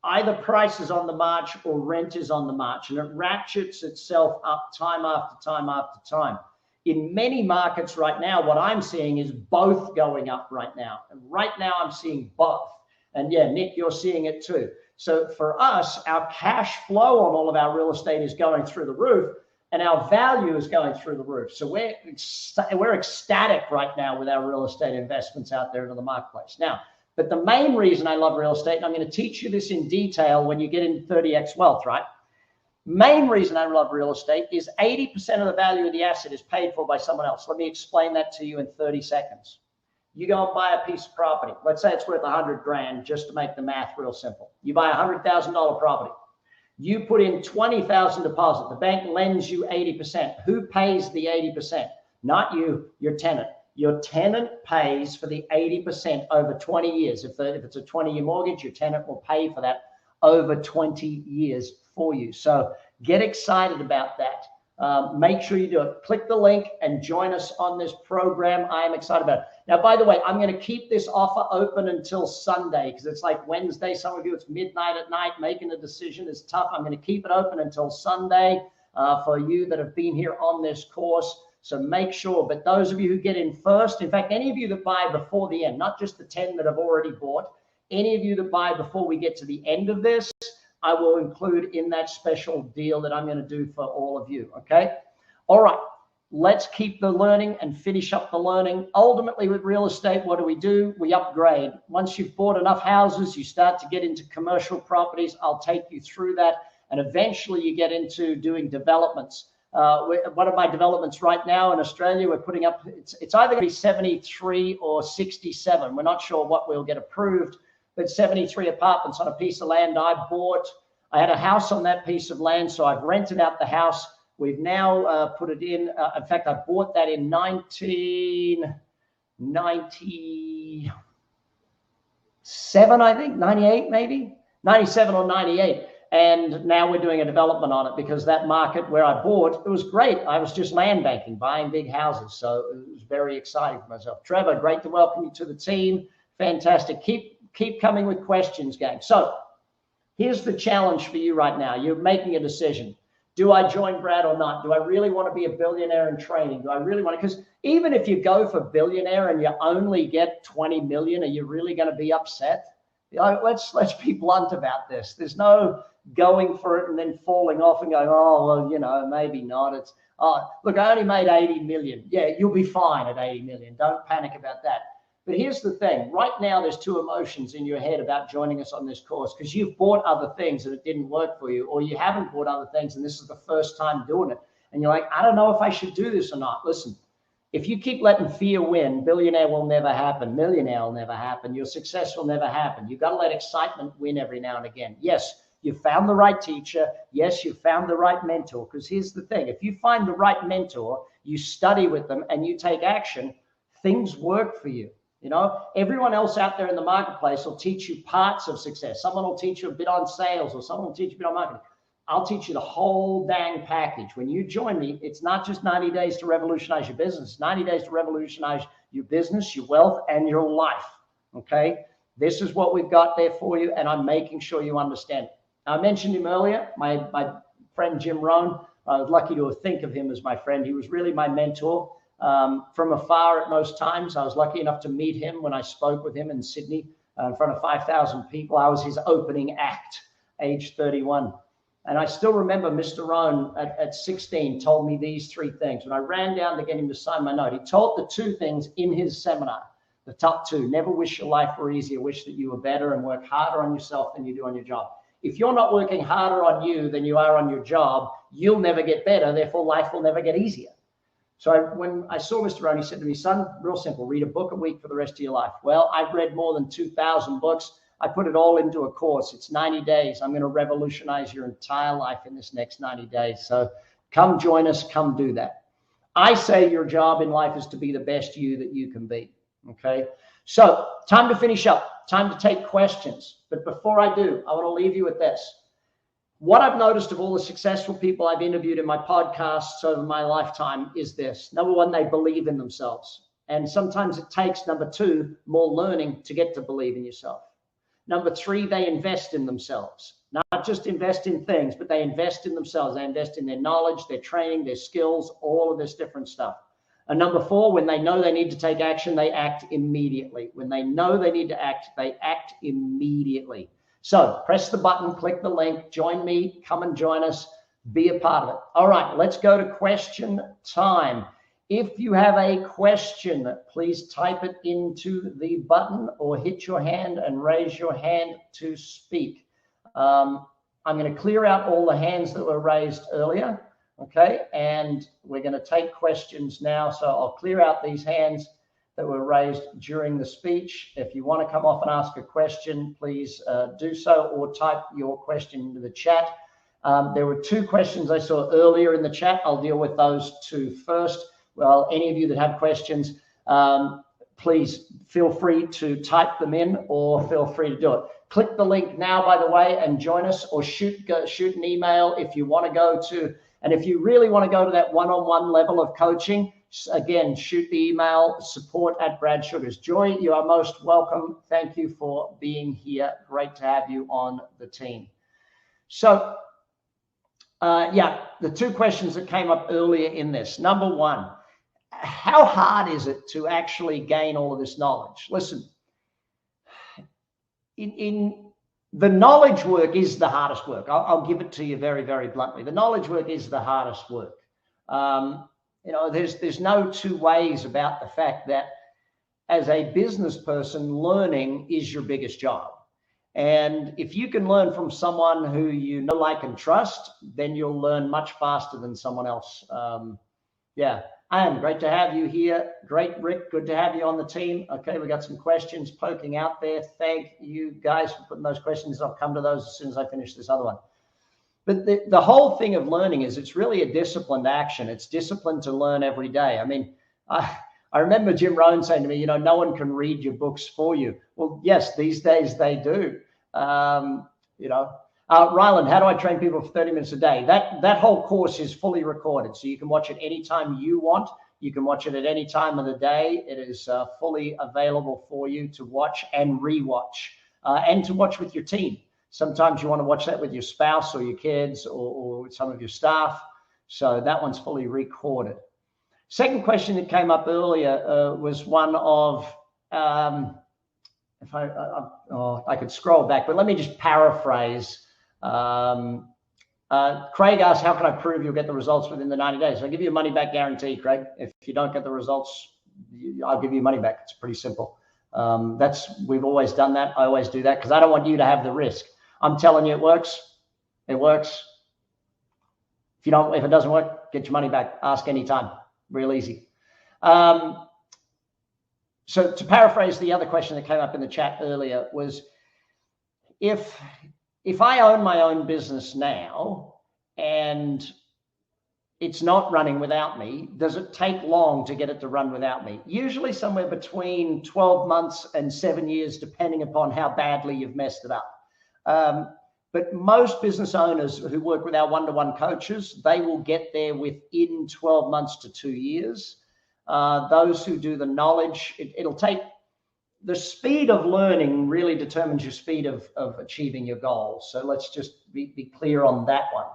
either price is on the march or rent is on the march, and it ratchets itself up time after time after time. In many markets right now, what I'm seeing is both going up right now. And right now I'm seeing both. And yeah, Nick, you're seeing it too. So for us, our cash flow on all of our real estate is going through the roof, and our value is going through the roof. So we're ecstatic right now with our real estate investments out there in the marketplace. Now, but the main reason I love real estate, and I'm going to teach you this in detail when you get into 30X Wealth, right? Main reason I love real estate is 80% of the value of the asset is paid for by someone else. Let me explain that to you in 30 seconds. You go and buy a piece of property. Let's say it's worth 100 grand, just to make the math real simple. You buy a $100,000 property. You put in 20,000 deposit. The bank lends you 80%. Who pays the 80%? Not you, your tenant. Your tenant pays for the 80% over 20 years. If it's a 20-year mortgage, your tenant will pay for that over 20 years for you. So get excited about that. Make sure you do it. Click the link and join us on this program. I am excited about it. Now, by the way, I'm going to keep this offer open until Sunday because it's like Wednesday. Some of you, it's midnight at night. Making a decision is tough. I'm going to keep it open until Sunday for you that have been here on this course. So make sure, but those of you who get in first, in fact, any of you that buy before the end, not just the 10 that have already bought, any of you that buy before we get to the end of this, I will include in that special deal that I'm going to do for all of you, okay? All right, let's keep the learning and finish up the learning. Ultimately, with real estate, what do? We upgrade. Once you've bought enough houses, you start to get into commercial properties. I'll take you through that, and eventually you get into doing developments. One of my developments right now in Australia, we're putting up, it's either going to be 73 or 67. We're not sure what we'll get approved, but 73 apartments on a piece of land I bought. I had a house on that piece of land, so I've rented out the house. We've now put it in. In fact, I bought that in 1997, I think, 98 maybe, 97 or 98. And now we're doing a development on it because that market where I bought, it was great. I was just land banking, buying big houses. So it was very exciting for myself. Trevor, great to welcome you to the team. Fantastic. Keep coming with questions, gang. So here's the challenge for you right now. You're making a decision. Do I join Brad or not? Do I really want to be a billionaire in training? Do I really want to? Because even if you go for billionaire and you only get 20 million, are you really going to be upset? You know, let's be blunt about this. There's no going for it and then falling off and going, oh, well, you know, maybe not. It's, oh, look, I only made 80 million. Yeah, you'll be fine at 80 million. Don't panic about that. But here's the thing. Right now, there's two emotions in your head about joining us on this course because you've bought other things and it didn't work for you, or you haven't bought other things and this is the first time doing it. And you're like, I don't know if I should do this or not. Listen, if you keep letting fear win, billionaire will never happen. Millionaire will never happen. Your success will never happen. You've got to let excitement win every now and again. Yes, you found the right teacher. Yes, you found the right mentor. Because here's the thing. If you find the right mentor, you study with them and you take action, things work for you. You know, everyone else out there in the marketplace will teach you parts of success. Someone will teach you a bit on sales or someone will teach you a bit on marketing. I'll teach you the whole dang package. When you join me, it's not just 90 days to revolutionize your business. It's 90 days to revolutionize your business, your wealth, and your life. Okay? This is what we've got there for you, and I'm making sure you understand it. I mentioned him earlier, my friend Jim Rohn. I was lucky to think of him as my friend. He was really my mentor. From afar at most times. I was lucky enough to meet him when I spoke with him in Sydney in front of 5,000 people. I was his opening act, age 31. And I still remember Mr. Rohn at 16 told me these three things. When I ran down to get him to sign my note, he told the two things in his seminar, the top two. Never wish your life were easier. Wish that you were better and work harder on yourself than you do on your job. If you're not working harder on you than you are on your job, you'll never get better. Therefore, life will never get easier. So when I saw Mr. Rohn, he said to me, son, real simple, read a book a week for the rest of your life. Well, I've read more than 2,000 books. I put it all into a course. It's 90 days. I'm going to revolutionize your entire life in this next 90 days. So come join us. Come do that. I say your job in life is to be the best you that you can be. Okay. So time to finish up. Time to take questions. But before I do, I want to leave you with this. What I've noticed of all the successful people I've interviewed in my podcasts over my lifetime is this. Number one, they believe in themselves. And sometimes it takes, number two, more learning to get to believe in yourself. Number three, they invest in themselves. Not just invest in things, but they invest in themselves. They invest in their knowledge, their training, their skills, all of this different stuff. And number four, when they know they need to take action, they act immediately. When they know they need to act, they act immediately. So press the button, click the link, join me, come and join us, be a part of it. All right, let's go to question time. If you have a question, please type it into the button or hit your hand and raise your hand to speak. I'm going to clear out all the hands that were raised earlier, okay? And we're going to take questions now. So I'll clear out these hands that were raised during the speech. If you want to come off and ask a question, please do so, or type your question into the chat. There were two questions I saw earlier in the chat. I'll deal with those two first. Well, any of you that have questions, please feel free to type them in or feel free to do it. Click the link now, by the way, and join us, or shoot an email if you want to go to, and if you really want to go to that one-on-one level of coaching, again, shoot the email, support@BradSugars. Joy, you are most welcome. Thank you for being here. Great to have you on the team. So, the two questions that came up earlier in this. Number one, how hard is it to actually gain all of this knowledge? Listen, in the knowledge work is the hardest work. I'll give it to you very, very bluntly. The knowledge work is the hardest work. There's no two ways about the fact that as a business person, learning is your biggest job. And if you can learn from someone who you know, like, and trust, then you'll learn much faster than someone else. Great to have you here. Great, Rick. Good to have you on the team. Okay, we got some questions poking out there. Thank you guys for putting those questions. I'll come to those as soon as I finish this other one. But the whole thing of learning is it's really a disciplined action. It's disciplined to learn every day. I mean, I remember Jim Rohn saying to me, no one can read your books for you. Well, yes, these days they do. Ryland, how do I train people for 30 minutes a day? That whole course is fully recorded, so you can watch it anytime you want. You can watch it at any time of the day. It is fully available for you to watch and rewatch, and to watch with your team. Sometimes you want to watch that with your spouse or your kids or some of your staff. So that one's fully recorded. Second question that came up earlier was one of, if I could scroll back, but let me just paraphrase. Craig asked, how can I prove you'll get the results within the 90 days? I'll give you a money back guarantee, Craig. If you don't get the results, I'll give you money back. It's pretty simple. We've always done that. I always do that because I don't want you to have the risk. I'm telling you, it works. It works. If it doesn't work, get your money back. Ask anytime. Real easy. So to paraphrase the other question that came up in the chat earlier was, if I own my own business now and it's not running without me, does it take long to get it to run without me? Usually somewhere between 12 months and 7 years, depending upon how badly you've messed it up. But most business owners who work with our one-to-one coaches, they will get there within 12 months to 2 years. Those who do the knowledge, it'll take, the speed of learning really determines your speed of achieving your goals. So let's just be clear on that one.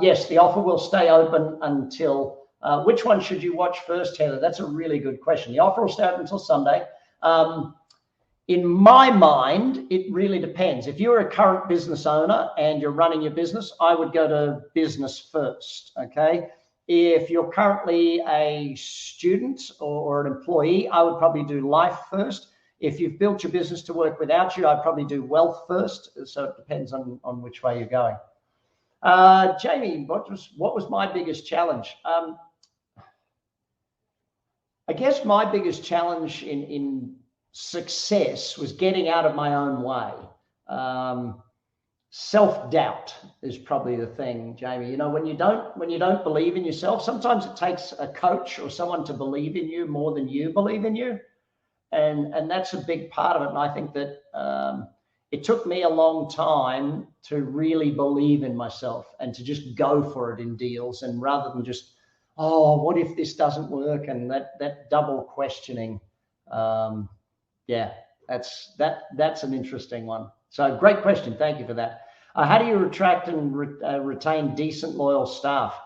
Yes, the offer will stay open until, which one should you watch first, Heather? That's a really good question. The offer will stay open until Sunday. In my mind, it really depends. If you're a current business owner and you're running your business, I would go to business first, okay? If you're currently a student or an employee, I would probably do life first. If you've built your business to work without you, I'd probably do wealth first. So it depends on which way you're going. Jamie, what was my biggest challenge? I guess my biggest challenge in success was getting out of my own way. Self-doubt is probably the thing, Jamie. You know, when you don't believe in yourself, sometimes it takes a coach or someone to believe in you more than you believe in you. And that's a big part of it. And I think that it took me a long time to really believe in myself and to just go for it in deals, and rather than just, oh, what if this doesn't work? And that double questioning. Yeah, that's an interesting one. So great question. Thank you for that. How do you attract and retain decent, loyal staff?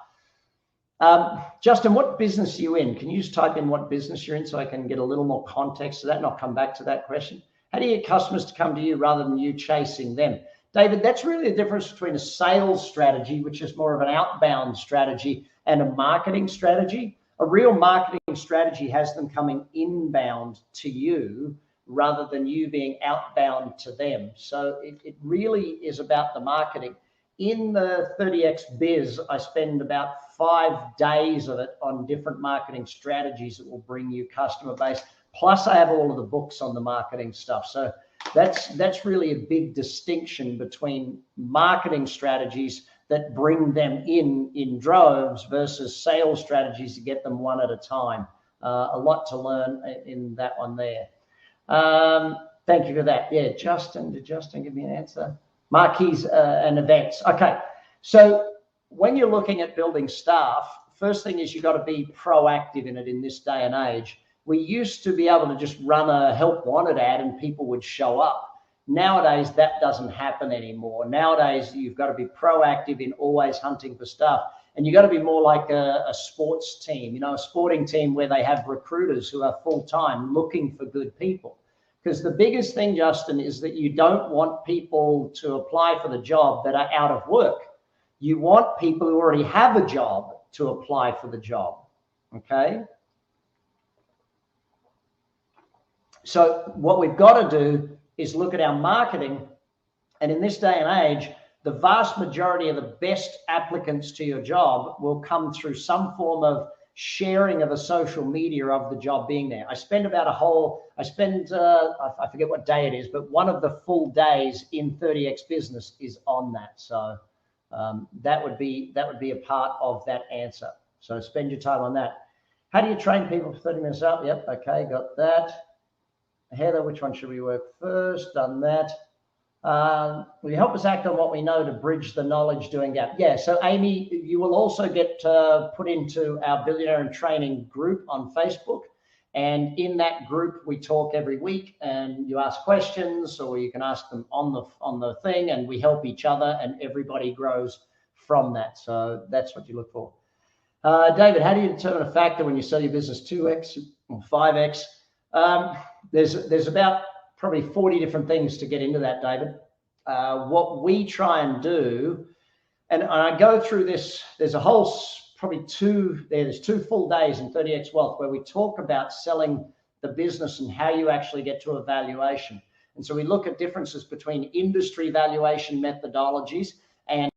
Justin, what business are you in? Can you just type in what business you're in so I can get a little more context to that, and I'll come back to that question. How do you get customers to come to you rather than you chasing them? David, that's really the difference between a sales strategy, which is more of an outbound strategy, and a marketing strategy. A real marketing strategy has them coming inbound to you rather than you being outbound to them. So it really is about the marketing. In the 30X biz, I spend about 5 days of it on different marketing strategies that will bring you customer base. Plus I have all of the books on the marketing stuff. So that's really a big distinction between marketing strategies that bring them in droves versus sales strategies to get them one at a time. A lot to learn in that one there. Thank you for that. Yeah, Justin, did Justin give me an answer? Marquees and events. Okay, so when you're looking at building staff, first thing is you've got to be proactive in it in this day and age. We used to be able to just run a help wanted ad and people would show up. Nowadays, that doesn't happen anymore. Nowadays, you've got to be proactive in always hunting for staff. And you've got to be more like a sports team, you know, a sporting team where they have recruiters who are full-time looking for good people. Because the biggest thing, Justin, is that you don't want people to apply for the job that are out of work. You want people who already have a job to apply for the job, okay? So what we've got to do is look at our marketing. And in this day and age, the vast majority of the best applicants to your job will come through some form of sharing of a social media of the job being there. I spend about I forget what day it is, but one of the full days in 30X business is on that. So that would be a part of that answer. So spend your time on that. How do you train people for 30 minutes up? Yep. Okay. Got that. Heather, which one should we work first? Done that. Will you help us act on what we know to bridge the knowledge doing gap? Yeah, so Amy, you will also get put into our Billionaire and Training group on Facebook. And in that group, we talk every week and you ask questions, or you can ask them on the thing, and we help each other and everybody grows from that. So that's what you look for. David, how do you determine a factor when you sell your business 2X or 5X? There's about probably 40 different things to get into that, David. What we try and do, and I go through this, there's a whole, there's 2 full days in 30X Wealth where we talk about selling the business and how you actually get to a valuation. And so we look at differences between industry valuation methodologies and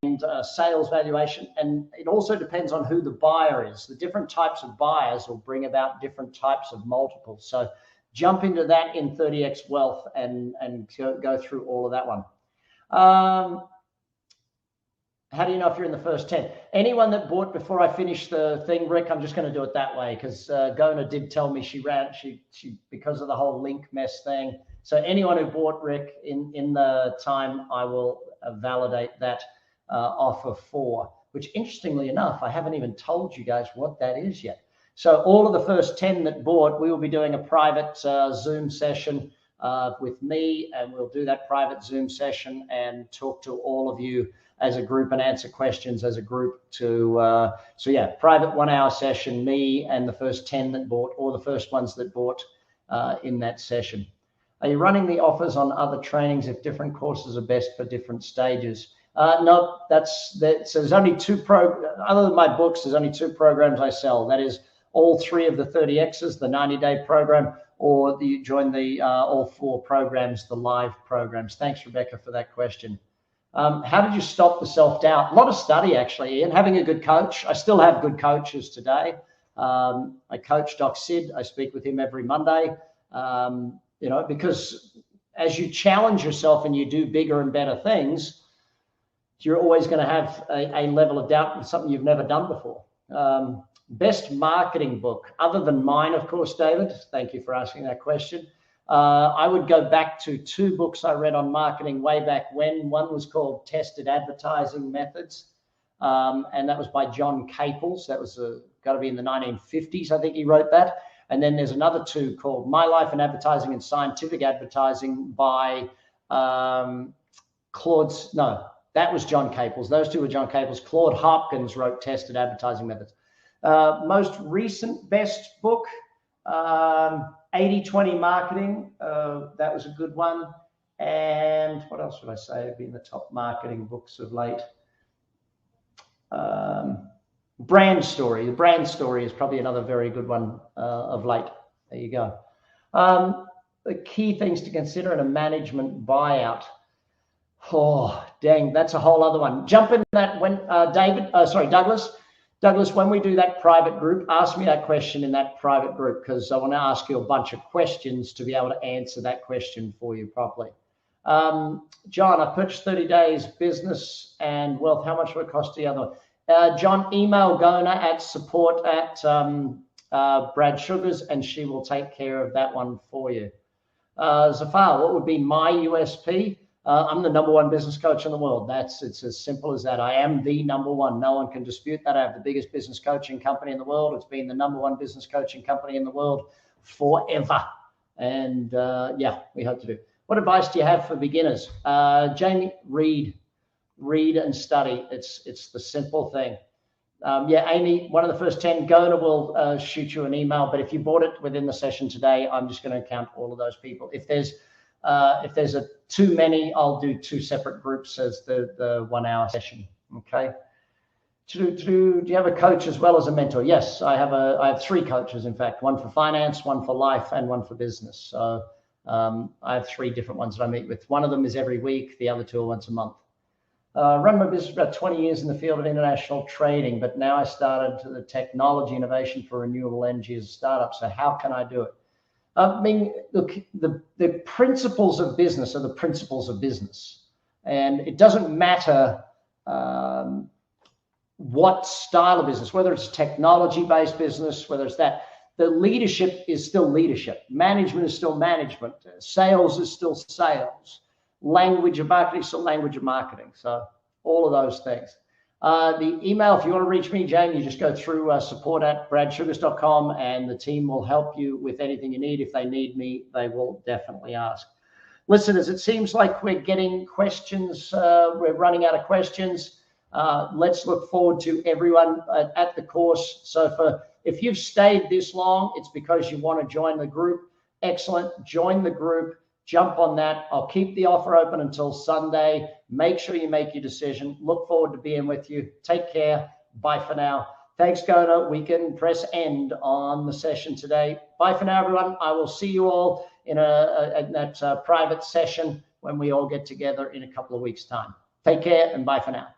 sales valuation. And it also depends on who the buyer is. The different types of buyers will bring about different types of multiples. So jump into that in 30X Wealth and go through all of that one. How do you know if you're in the first 10? Anyone that bought before I finish the thing, Rick, I'm just going to do it that way because Gona did tell me she because of the whole link mess thing. So anyone who bought, Rick, in the time, I will validate that offer for, which interestingly enough, I haven't even told you guys what that is yet. So all of the first 10 that bought, we will be doing a private Zoom session with me, and we'll do that private Zoom session and talk to all of you as a group and answer questions as a group to, so yeah, private 1-hour session, me and the first 10 that bought, or the first ones that bought in that session. Are you running the offers on other trainings if different courses are best for different stages? No, so there's only other than my books, there's only 2 programs I sell. That is all 3 of the 30Xs, the 90-day program, or you join the all 4 programs, the live programs. Thanks, Rebecca, for that question. How did you stop the self-doubt? A lot of study, actually, Ian. Having a good coach. I still have good coaches today. I coach Doc Sid. I speak with him every Monday. because as you challenge yourself and you do bigger and better things, you're always going to have a level of doubt in something you've never done before. Best marketing book, other than mine, of course, David. Thank you for asking that question. I would go back to 2 books I read on marketing way back when. One was called Tested Advertising Methods, and that was by John Caples. That was got to be in the 1950s, I think he wrote that. And then there's another 2 called My Life in Advertising and Scientific Advertising by that was John Caples. Those 2 were John Caples. Claude Hopkins wrote Tested Advertising Methods. Most recent best book, 80-20 Marketing. That was a good one. And what else would I say would be in the top marketing books of late? Brand Story. The Brand Story is probably another very good one of late. There you go. The key things to consider in a management buyout. Oh, dang, that's a whole other one. Jump in that when Douglas, when we do that private group, ask me that question in that private group, because I want to ask you a bunch of questions to be able to answer that question for you properly. John, I purchased 30 days business and wealth. How much would it cost the other? John, email Gona at support at Brad Sugars, and she will take care of that one for you. Zafar, what would be my USP? I'm the #1 business coach in the world. It's as simple as that. I am the #1. No one can dispute that. I have the biggest business coaching company in the world. It's been the #1 business coaching company in the world forever. And yeah, we hope to do. What advice do you have for beginners? Jamie, read and study. It's the simple thing. Yeah, Amy, one of the first 10, Gona will shoot you an email. But if you bought it within the session today, I'm just going to count all of those people. If there's too many, I'll do 2 separate groups as the 1 hour session. Okay. Do you have a coach as well as a mentor? Yes, I have 3 coaches, in fact, 1 for finance, 1 for life, and 1 for business. So I have 3 different ones that I meet with. One of them is every week. The other 2 are once a month. Run my business for about 20 years in the field of international trading, but now I started to the technology innovation for renewable energy as a startup. So how can I do it? I mean, look, the principles of business are the principles of business. And it doesn't matter what style of business, whether it's technology-based business, whether it's that, the leadership is still leadership. Management is still management. Sales is still sales. Language of marketing is still language of marketing. So all of those things. The email, if you want to reach me, Jane, you just go through support@bradsugars.com, and the team will help you with anything you need. If they need me, they will definitely ask. Listeners, it seems like we're getting questions. We're running out of questions. Let's look forward to everyone at the course. So if you've stayed this long, it's because you want to join the group. Excellent. Join the group. Jump on that. I'll keep the offer open until Sunday. Make sure you make your decision. Look forward to being with you. Take care. Bye for now. Thanks, Gona. We can press end on the session today. Bye for now, everyone. I will see you all in that private session when we all get together in a couple of weeks' time. Take care and bye for now.